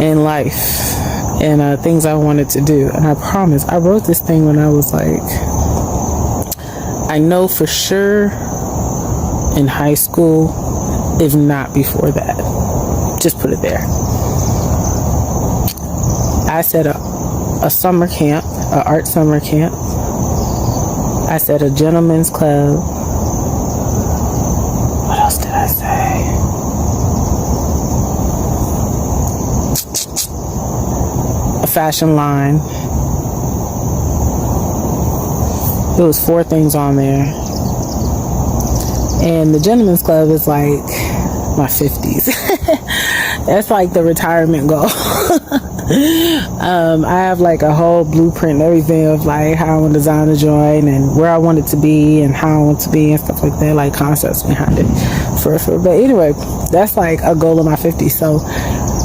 in life, and things I wanted to do. And I promise, I wrote this thing when I was like, I know for sure in high school, if not before that. Just put it there. I said a summer camp, an art summer camp. I said a gentleman's club. What else did I say? A fashion line. There was 4 things on there. And the gentleman's club is like my 50s. That's like the retirement goal. I have like a whole blueprint and everything of like how I want to design a joint and where I want it to be and how I want it to be and stuff like that, like concepts behind it. But anyway, that's like a goal of my 50s. So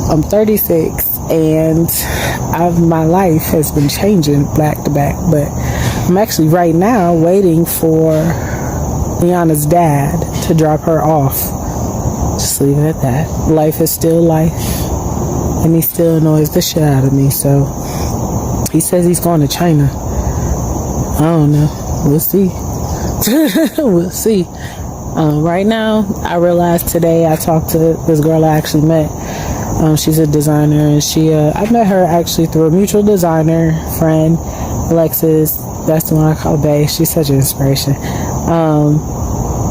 I'm 36 and my life has been changing back to back. But I'm actually right now waiting for Liana's dad to drop her off. Just leave it at that. Life is still life, and he still annoys the shit out of me. So he says he's going to China. I don't know. We'll see. We'll see. Right now, I realized today I talked to this girl I actually met, She's a designer, and I met her actually through a mutual designer friend, Alexis. That's the one I call Bae. She's such an inspiration.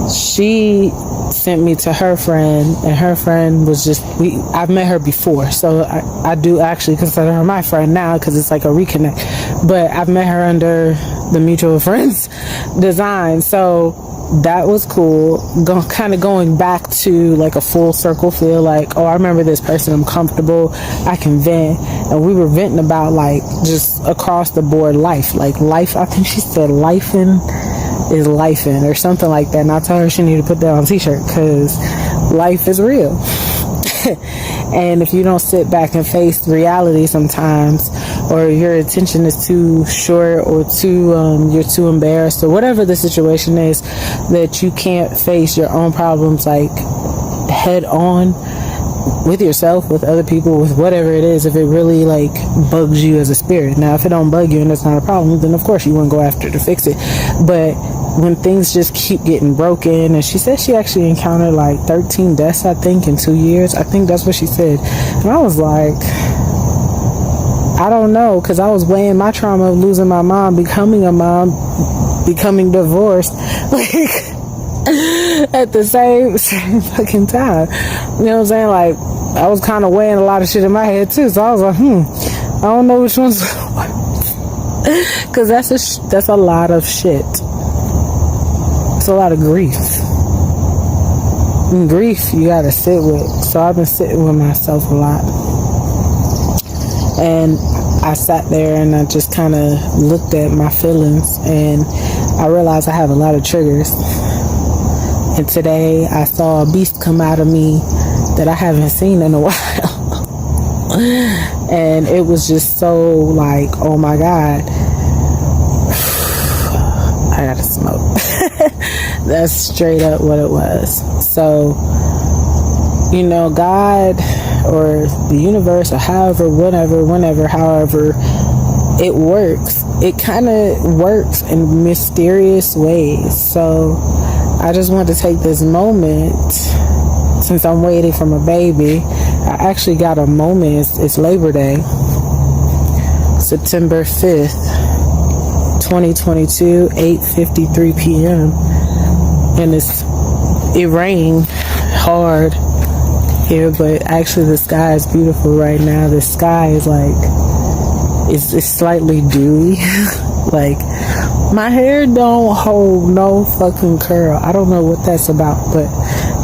She sent me to her friend, and her friend was I've met her before, so I do actually consider her my friend now because it's like a reconnect. But I've met her under the mutual friends design, so that was cool. Kind of going back to like a full circle feel, like, oh, I remember this person, I'm comfortable, I can vent. And we were venting about like just across the board life, I think she said lifing is lifing or something like that, and I told her she needed to put that on a t-shirt because life is real. And if you don't sit back and face reality sometimes, or your attention is too short, or you're too embarrassed, or whatever the situation is, that you can't face your own problems like head on with yourself, with other people, with whatever it is, if it really like bugs you as a spirit. Now, if it don't bug you and it's not a problem, then of course you wouldn't go after to fix it. But when things just keep getting broken, and she said she actually encountered like 13 deaths, I think, in 2 years. I think that's what she said. And I was like, I don't know, because I was weighing my trauma of losing my mom, becoming a mom, becoming divorced, like at the same fucking time. You know what I'm saying? Like, I was kind of weighing a lot of shit in my head too. So I was like, I don't know which one's because that's a lot of shit. It's a lot of grief. And grief you gotta sit with. So I've been sitting with myself a lot. And I sat there and I just kind of looked at my feelings, and I realized I have a lot of triggers. And today I saw a beast come out of me that I haven't seen in a while. And it was just so like, oh my God, I gotta smoke. That's straight up what it was. So, you know, God or the universe, or however, whenever, however it works, it kind of works in mysterious ways. So I just want to take this moment, since I'm waiting for my baby. I actually got a moment. It's Labor Day, September 5th, 2022, 8:53 p.m. And it rained hard here, but actually the sky is beautiful right now. The sky is like, it's slightly dewy. Like, my hair don't hold no fucking curl. I don't know what that's about, but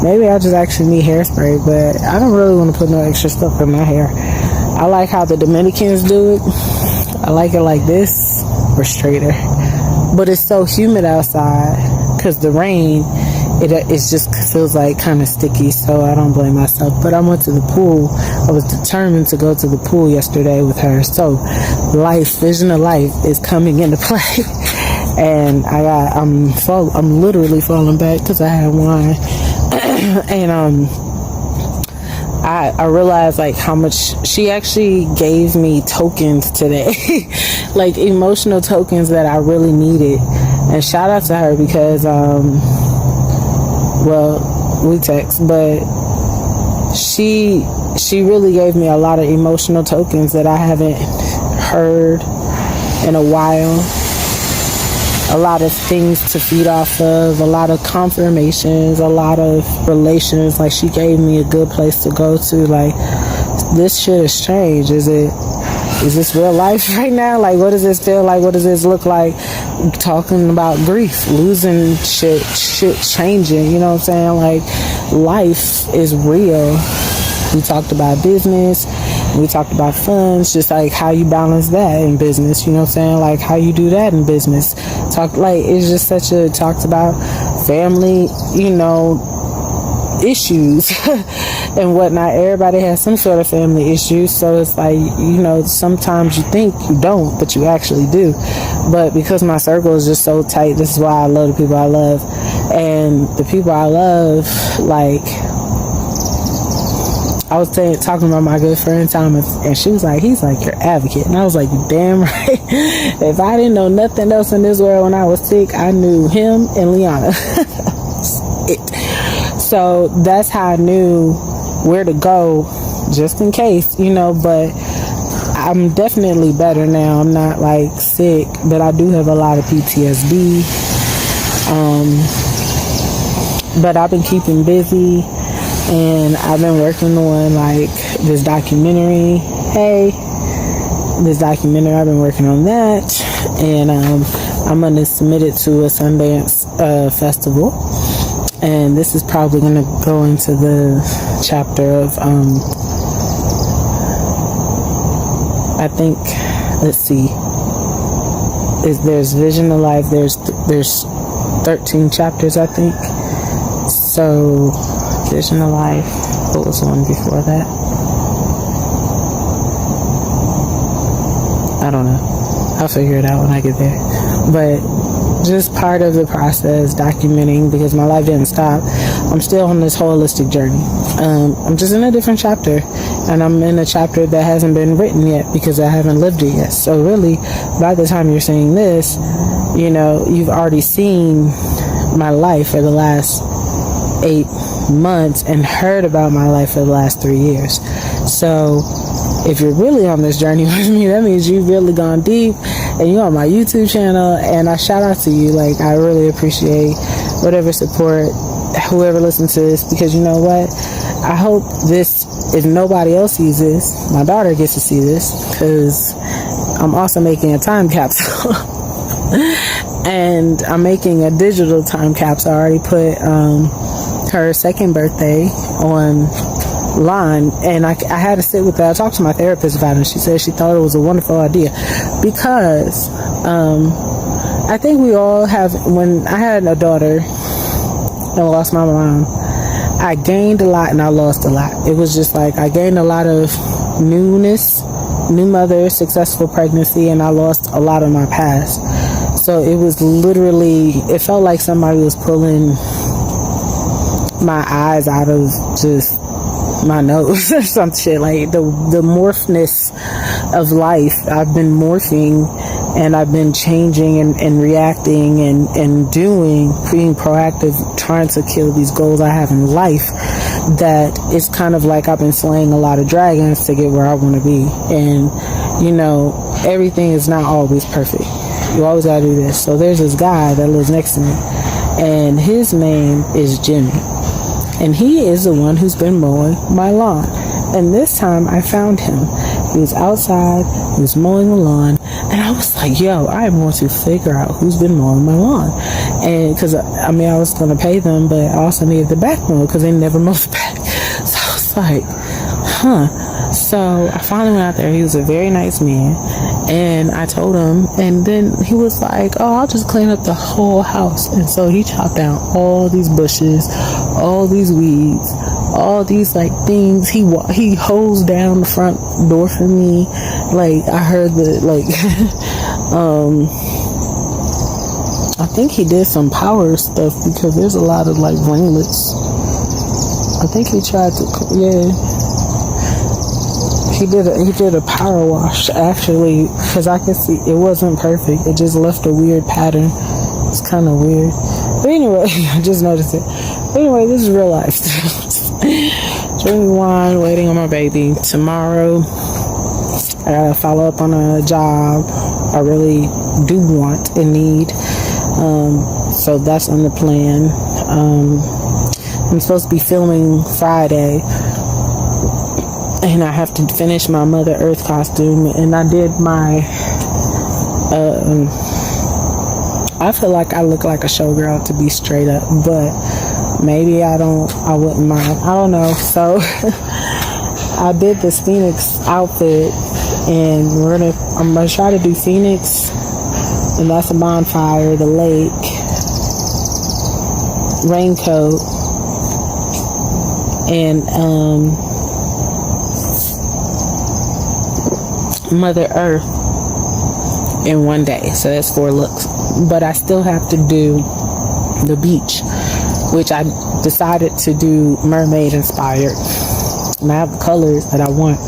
maybe I just actually need hairspray. But I don't really want to put no extra stuff in my hair. I like how the Dominicans do it. I like it like this or straighter. But it's so humid outside because the rain, it just feels like kind of sticky, so I don't blame myself. But I went to the pool. I was determined to go to the pool yesterday with her. So vision of life is coming into play. And I'm literally falling back because I had wine. And I realized like how much she actually gave me tokens today. Like emotional tokens that I really needed. And shout out to her because we text, but she really gave me a lot of emotional tokens that I haven't heard in a while. A lot of things to feed off of, a lot of confirmations, a lot of relations. Like, she gave me a good place to go to. Like, this shit has changed. Is this real life right now? Like, what does this feel like? What does this look like? Talking about grief, losing shit changing, you know what I'm saying? Like, life is real. We talked about business, we talked about funds, just like how you balance that in business, you know what I'm saying? Like, how you do that in business. It's just talked about family, you know, issues and whatnot. Everybody has some sort of family issues, so it's like, you know, sometimes you think you don't, but you actually do. But because my circle is just so tight, this is why I love the people I love. And the people I love, like, I was talking about my good friend Thomas, and she was like, he's like your advocate. And I was like, you damn right. If I didn't know nothing else in this world when I was sick, I knew him and Liana. So that's how I knew where to go just in case, but I'm definitely better now. I'm not like sick, but I do have a lot of PTSD. But I've been keeping busy, and I've been working on like this documentary. I've been working on that, and I'm gonna submit it to a Sundance festival, and this is probably gonna go into the chapter of I think, let's see, there's Vision of Life, there's 13 chapters, I think. So Vision of Life, what was the one before that? I don't know. I'll figure it out when I get there. But just part of the process, documenting, because my life didn't stop. I'm still on this holistic journey. I'm just in a different chapter, and I'm in a chapter that hasn't been written yet because I haven't lived it yet. So really, by the time you're saying this, you've already seen my life for the last 8 months and heard about my life for the last 3 years. So if you're really on this journey with me, that means you've really gone deep, and you're on my YouTube channel, and I shout out to you. Like, I really appreciate whatever support, whoever listens to this, because you know what? I hope this, if nobody else sees this, my daughter gets to see this, because I'm also making a time capsule. And I'm making a digital time capsule. I already put her second birthday online, and I had to sit with her. I talked to my therapist about it. She said she thought it was a wonderful idea, because I think we all have. When I had a daughter and lost my mom, I gained a lot and I lost a lot. It was just like I gained a lot of newness, new mother, successful pregnancy, and I lost a lot of my past. So it was literally, it felt like somebody was pulling my eyes out of just my nose or some shit. Like the morphness of life. I've been morphing, and I've been changing and reacting and doing, being proactive, trying to kill these goals I have in life. That it's kind of like I've been slaying a lot of dragons to get where I want to be. And everything is not always perfect. You always gotta do this. So there's this guy that lives next to me, and his name is Jimmy, and he is the one who's been mowing my lawn. And this time I found him. He was outside, he was mowing the lawn, and I was like, yo, I am going to figure out who's been mowing my lawn. And because I was going to pay them, but I also needed the back mow because they never mow the back. So I was like, So I finally went out there. He was a very nice man, and I told him, and then he was like, oh, I'll just clean up the whole house. And so he chopped down all these bushes, all these weeds, all these like things. He hosed down the front door for me. Like I heard I think he did some power stuff, because there's a lot of like ringlets. I think he tried to, He did a power wash, actually, because I could see it wasn't perfect. It just left a weird pattern. It's kind of weird. But anyway, I just noticed it. But anyway, this is real life. Drinking wine, waiting on my baby. Tomorrow, I gotta follow up on a job I really do want and need. So that's on the plan. I'm supposed to be filming Friday, and I have to finish my Mother Earth costume, and I did my I feel like I look like a showgirl, to be straight up, but maybe I wouldn't mind. I don't know. So I did this Phoenix outfit, and I'm gonna try to do Phoenix, and that's a bonfire, the lake, raincoat, and Mother Earth in one day. So that's 4 looks. But I still have to do the beach, which I decided to do mermaid inspired, and I have the colors that I want.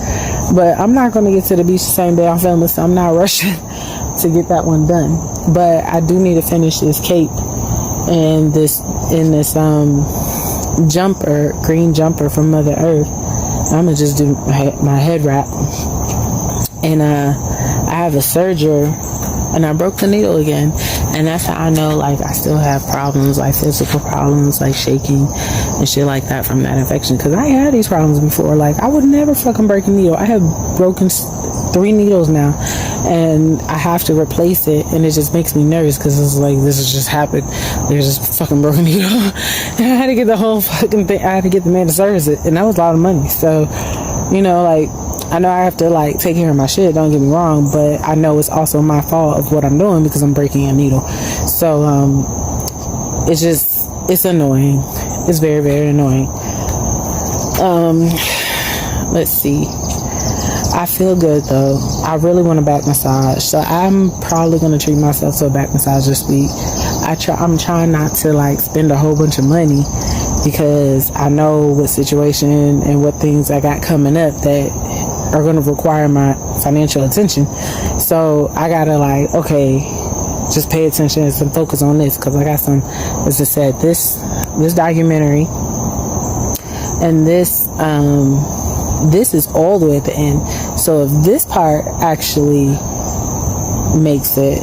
But I'm not going to get to the beach the same day I'm filming, so I'm not rushing to get that one done. But I do need to finish this cape and this jumper, green jumper from Mother Earth. I'm gonna just do my head wrap. And I have a serger, and I broke the needle again. And that's how I know, like, I still have problems, like physical problems, like shaking and shit like that from that infection. Because I had these problems before. Like, I would never fucking break a needle. I have broken 3 needles now, and I have to replace it, and it just makes me nervous because it's like, this has just happened. There's this fucking broken needle. And I had to get the whole fucking thing. I had to get the man to service it, and that was a lot of money. So, you know, like, I know I have to, like, take care of my shit, don't get me wrong, but I know it's also my fault of what I'm doing because I'm breaking a needle. So, it's annoying. It's very, very annoying. Let's see. I feel good, though. I really want a back massage, so I'm probably going to treat myself to a back massage this week. I'm trying not to, like, spend a whole bunch of money because I know what situation and what things I got coming up that are going to require my financial attention. So I gotta, like, okay, just pay attention and focus on this, because I got some, as I said, this documentary, and this is all the way at the end. So if this part actually makes it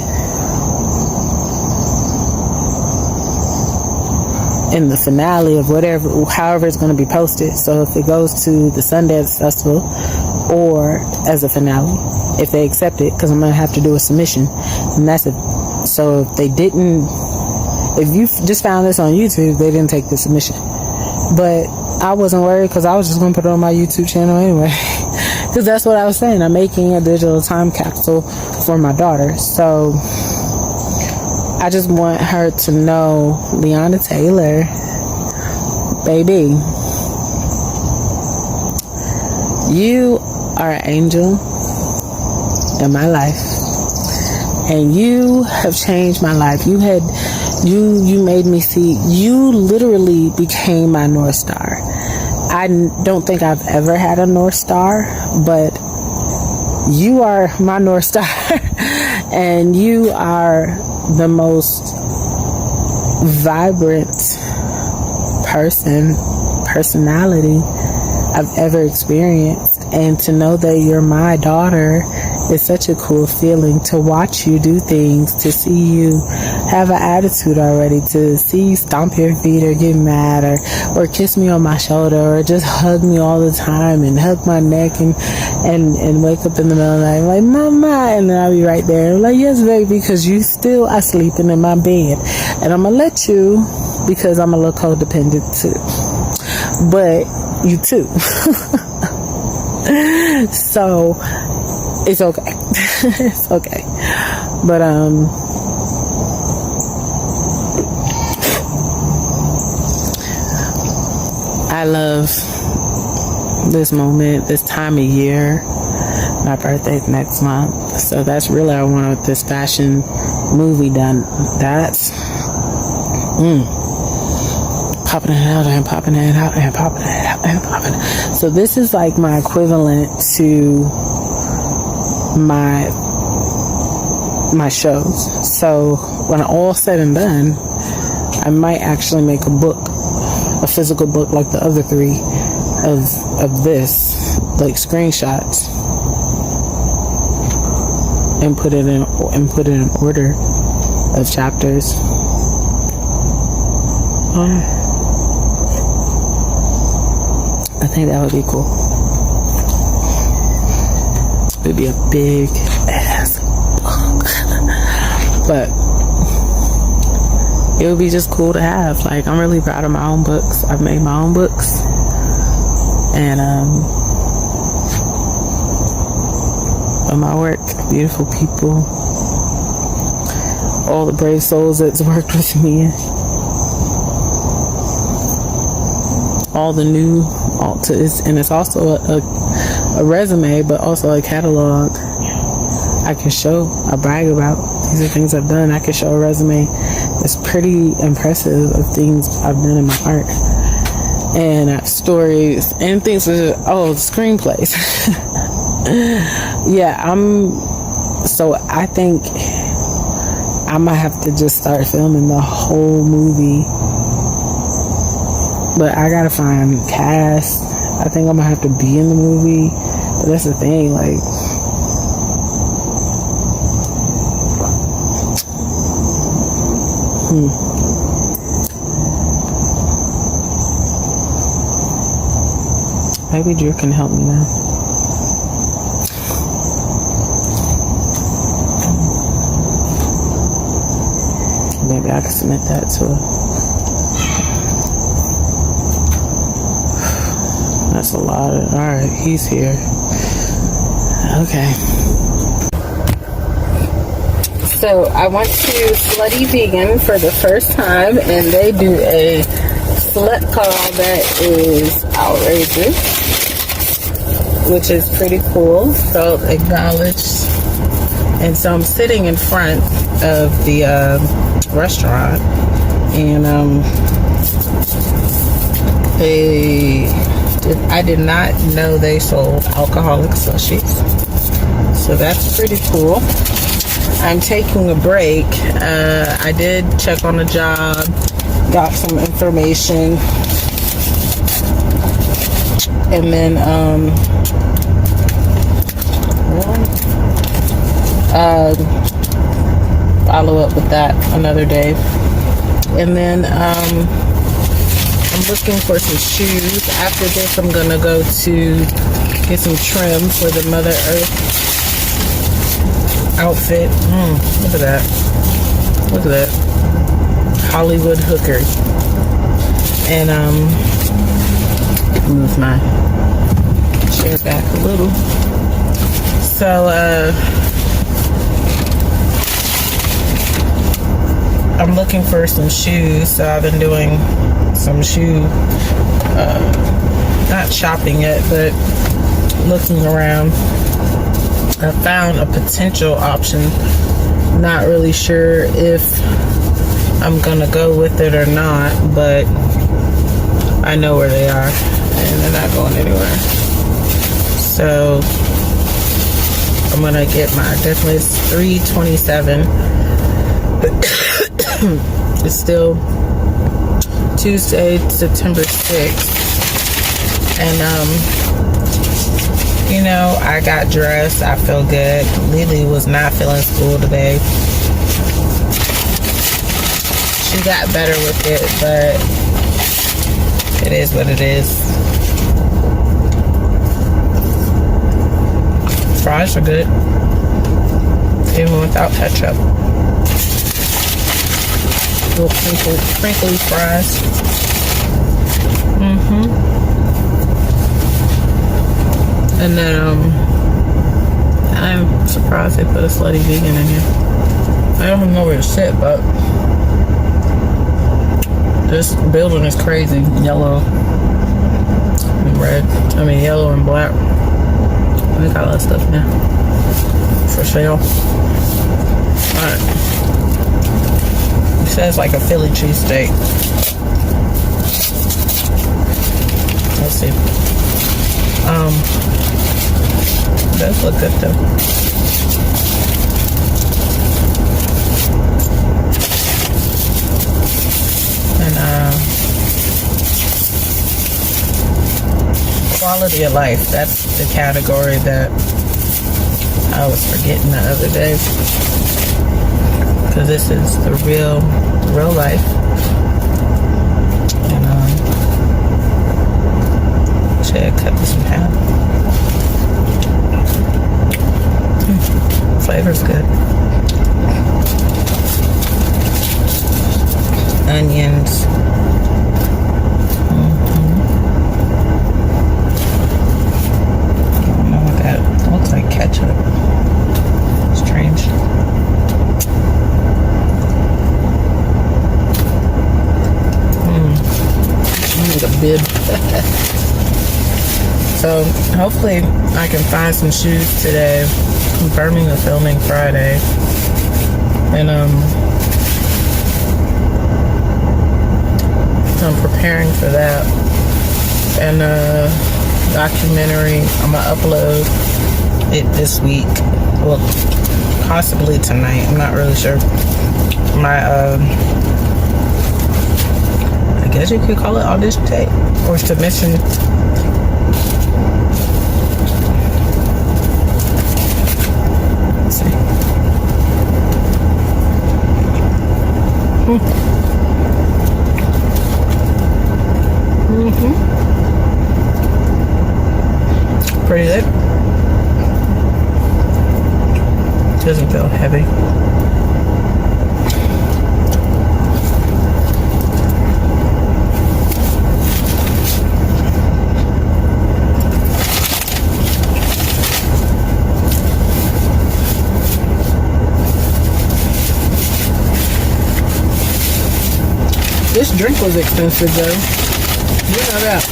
in the finale of whatever, however it's going to be posted, so if it goes to the Sundance Festival or as a finale, if they accept it, because I'm going to have to do a submission, and that's it. So if you just found this on YouTube, they didn't take the submission. But I wasn't worried, because I was just going to put it on my YouTube channel anyway. Because that's what I was saying. I'm making a digital time capsule for my daughter. So I just want her to know, Leona Taylor, baby, you are an angel in my life, and you have changed my life. You made me see. You literally became my North Star. I don't think I've ever had a North Star, but you are my North Star. And you are the most vibrant personality I've ever experienced. And to know that you're my daughter is such a cool feeling. To watch you do things, to see you have an attitude already, to see you stomp your feet or get mad or kiss me on my shoulder or just hug me all the time and hug my neck and wake up in the middle of the night like, mama, and then I'll be right there like, yes baby, because you still are sleeping in my bed, and I'm gonna let you because I'm a little codependent too, but you too. So it's okay. It's okay. But I love this moment, this time of year. My birthday's next month, so that's really I wanted this fashion movie done. That's popping it out and popping it out and popping it out and popping it. So this is like my equivalent to my shows. So when all said and done, I might actually make a physical book like the other 3 of this, like screenshots, and put it in order of chapters. I think that would be cool. It would be a big ass book. But it would be just cool to have. Like, I'm really proud of my own books. I've made my own books. And of my work, beautiful people, all the brave souls that's worked with me, all the new, and it's also a resume, but also a catalog I can show, I brag about. These are things I've done. I can show a resume that's pretty impressive of things I've done in my art, and stories and things. Screenplays. Yeah, so I think I might have to just start filming the whole movie, but I gotta find cast, I think I'm gonna have to be in the movie. But that's the thing, like, maybe Drew can help me now. Maybe I can submit that to her. That's a lot of, alright, he's here. Okay. So I went to Slutty Vegan for the first time, and they do a slut call that is outrageous, which is pretty cool. So acknowledged. And so I'm sitting in front of the restaurant, and I did not know they sold alcoholic slushies. So that's pretty cool. I'm taking a break. I did check on the job, got some information, and then follow up with that another day. And then I'm looking for some shoes. After this, I'm gonna go to get some trim for the Mother Earth outfit. Look at that. Look at that. Hollywood hooker. And move my chair back a little. So I'm looking for some shoes. So I've been doing some shoe not shopping yet, but looking around. I found a potential option. Not really sure if I'm gonna go with it or not, but I know where they are and they're not going anywhere. So I'm gonna get my, definitely it's 327. It's still Tuesday, September 6th. And you know, I got dressed. I feel good. Lily was not feeling school today. She got better with it, but it is what it is. Fries are good, even without ketchup. Little crinkly fries. And then I'm surprised they put a Slutty Vegan in here. I don't know where to sit, but this building is crazy. Yellow and red. I mean, yellow and black. We got a lot of stuff now for sale. Alright. It says like a Philly cheesesteak. Let's see. It does look good though. And quality of life, that's the category that I was forgetting the other day, because this is the real life. And should cut this in half. Flavor's good. Onions. I don't know what that looks like. Ketchup. Strange. I need a bib. So hopefully I can find some shoes today. Confirming the filming Friday. And so I'm preparing for that. And documentary, I'm gonna upload it this week. Well, possibly tonight. I'm not really sure. My I guess you could call it audition tape or submission Pretty lit. Doesn't feel heavy. This drink was expensive though. You know that.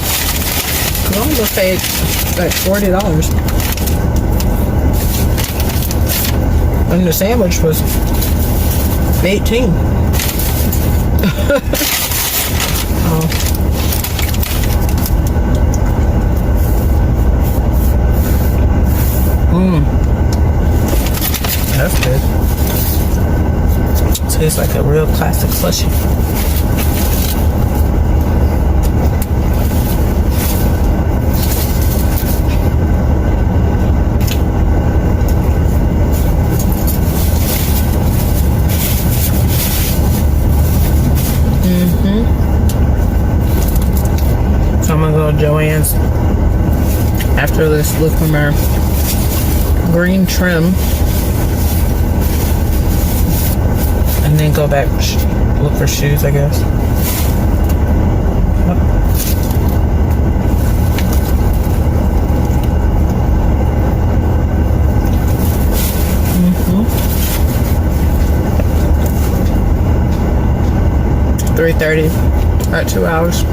I almost paid like $40. And the sandwich was 18. Oh. That's good. Tastes like a real classic slushie. So I'm gonna go to Joann's after this, look for my green trim, and then go back look for shoes, I guess. Mm-hmm. 3:30, about 2 hours.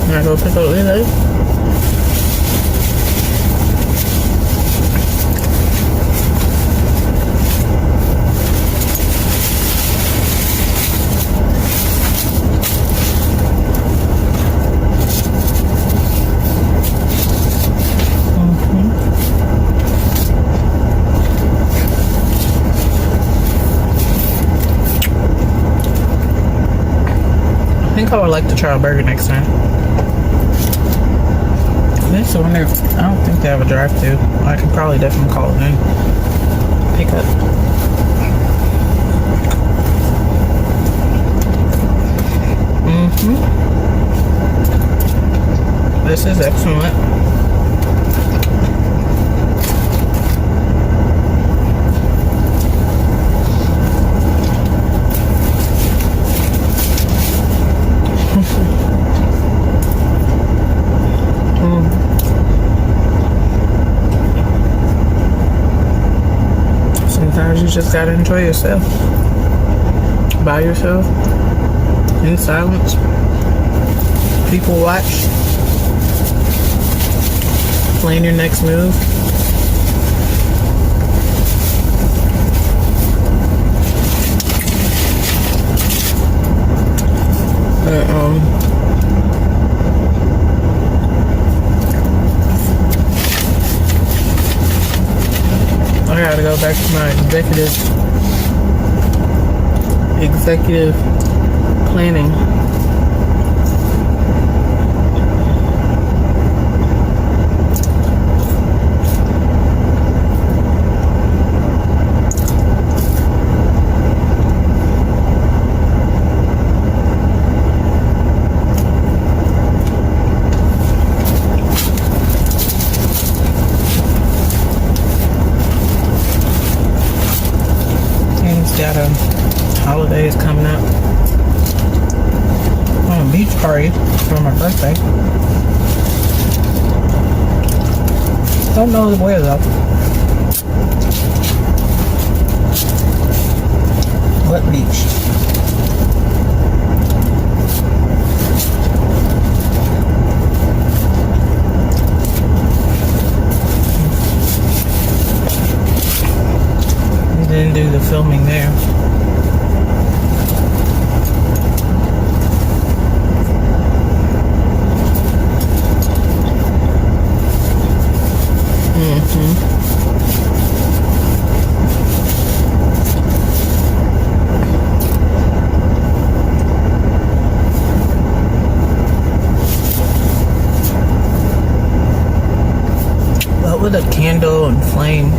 I go pick up Lily. I think I would like to try a burger next time. I wonder if, I don't think they have a drive-thru. I could probably definitely call it in. Pick up. This is excellent. Sometimes you just gotta enjoy yourself. By yourself. In silence. People watch. Plan your next move. I gotta go back to my executive planning. Got a holidays coming up. On a beach party for my birthday. Don't know where though. What beach? Didn't do the filming there. candle and flame.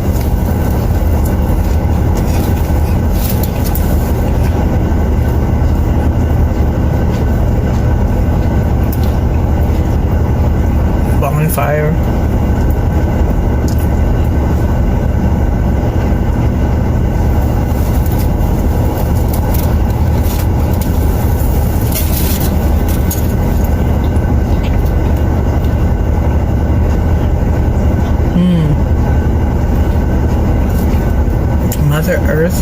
Bonfire. Mother Earth.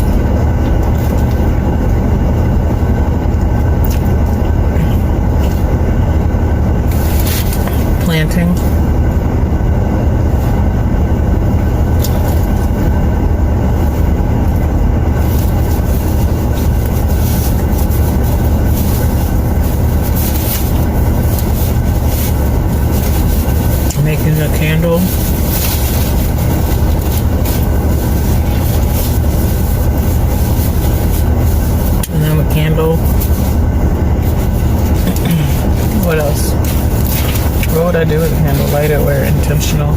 Planting. Making a candle. Candle. What else? What would I do with a candle? Light it where intentional.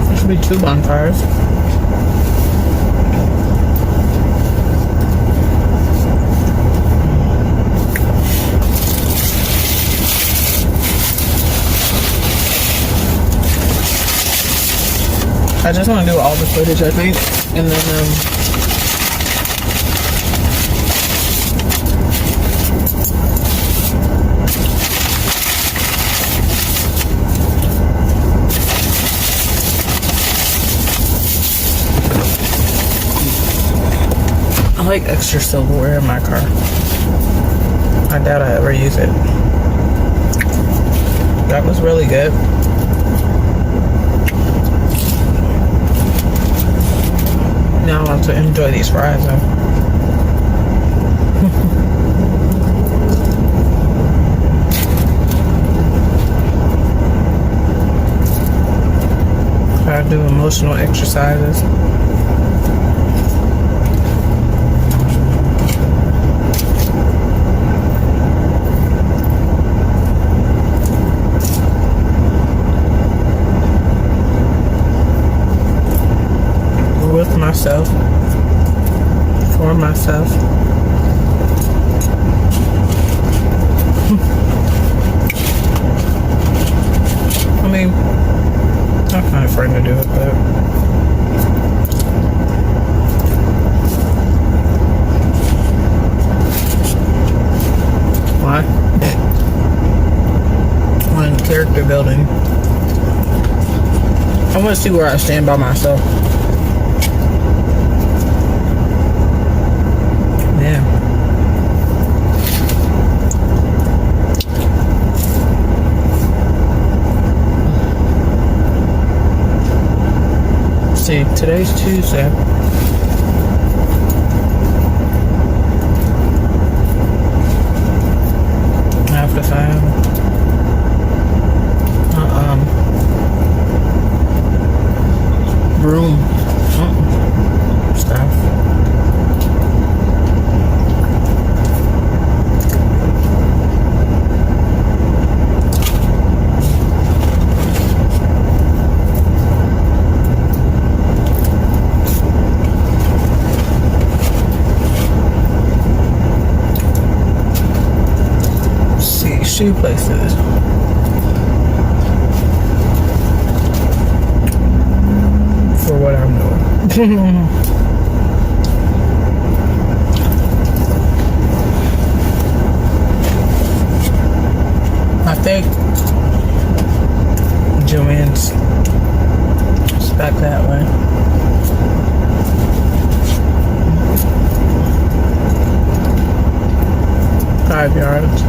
There should be 2 bonfires. I just want to do all the footage, I think, and then I like extra silverware in my car. I doubt I ever use it. That was really good. Now I want to enjoy these fries though. I do emotional exercises. With myself, for myself. I mean, I'm kind of afraid to do it, but why? When character building, I want to see where I stand by myself. See, today's Tuesday. I have to find room stuff. Shoe places. For what I'm doing. I think Joanne's back that way. 5 yards.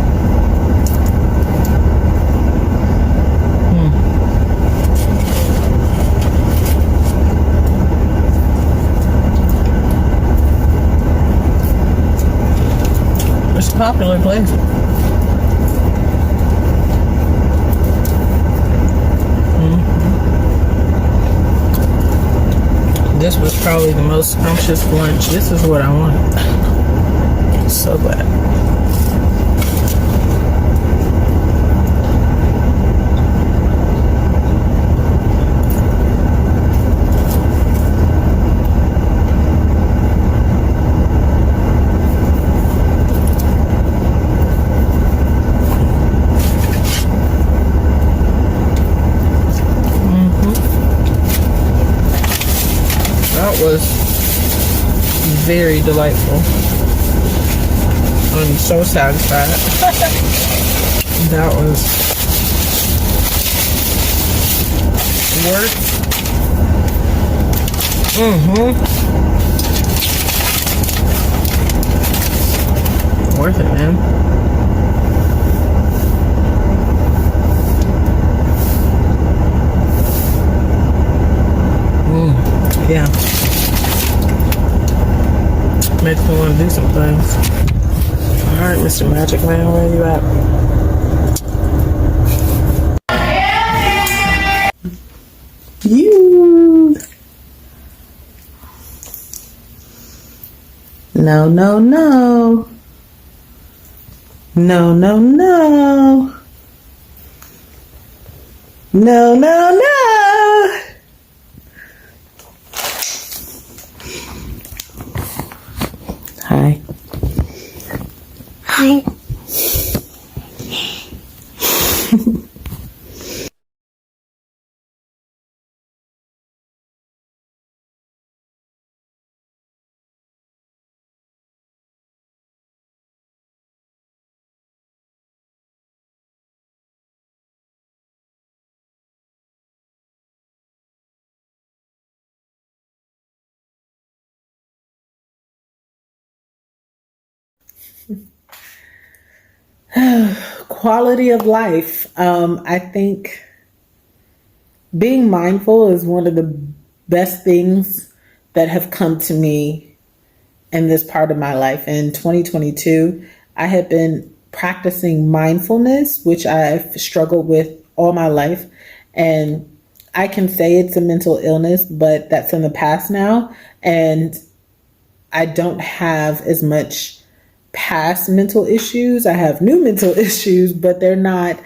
It's a popular place. This was probably the most scrumptious lunch. This is what I wanted. So glad. That was very delightful. I'm so satisfied. That was worth. Worth it, man. Yeah. Makes me want to do some things. Alright, Mr. Magic Man, where you at? You. No, no, no. No, no, no. No, no, no. Hi. Hi. Quality of life. I think being mindful is one of the best things that have come to me in this part of my life. In 2022, I had been practicing mindfulness, which I've struggled with all my life. And I can say it's a mental illness, but that's in the past now. And I don't have as much past mental issues. I have new mental issues, but they're not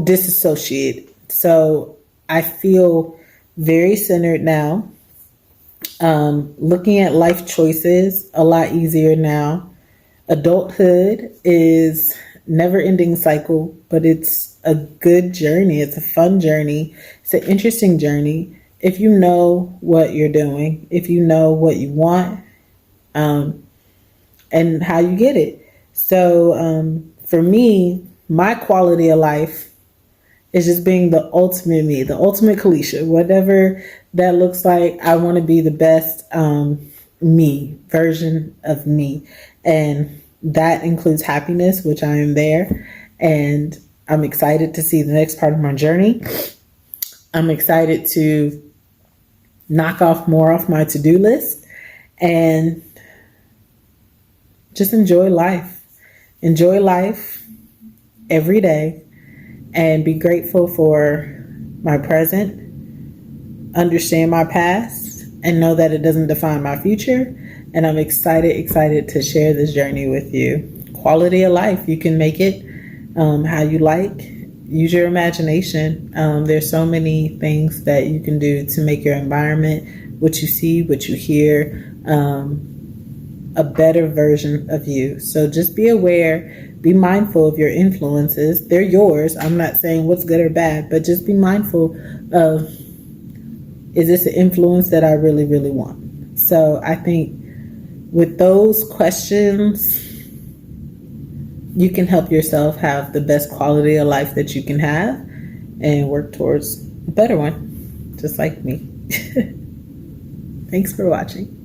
disassociated. So I feel very centered now. Looking at life choices a lot easier now. Adulthood is never-ending cycle, but it's a good journey. It's a fun journey. It's an interesting journey. If you know what you're doing, if you know what you want, and how you get it. So for me, my quality of life is just being the ultimate me, the ultimate Kalisha, whatever that looks like. I want to be the best me, version of me. And that includes happiness, which I am there. And I'm excited to see the next part of my journey. I'm excited to knock off more off my to-do list and just enjoy life. Enjoy life every day and be grateful for my present, understand my past, and know that it doesn't define my future. And I'm excited to share this journey with you. Quality of life. You can make it how you like. Use your imagination. There's so many things that you can do to make your environment, what you see, what you hear, a better version of you. So just be aware, be mindful of your influences. They're yours. I'm not saying what's good or bad, but just be mindful of, is this an influence that I really, really want? So I think with those questions, you can help yourself have the best quality of life that you can have and work towards a better one, just like me. Thanks for watching.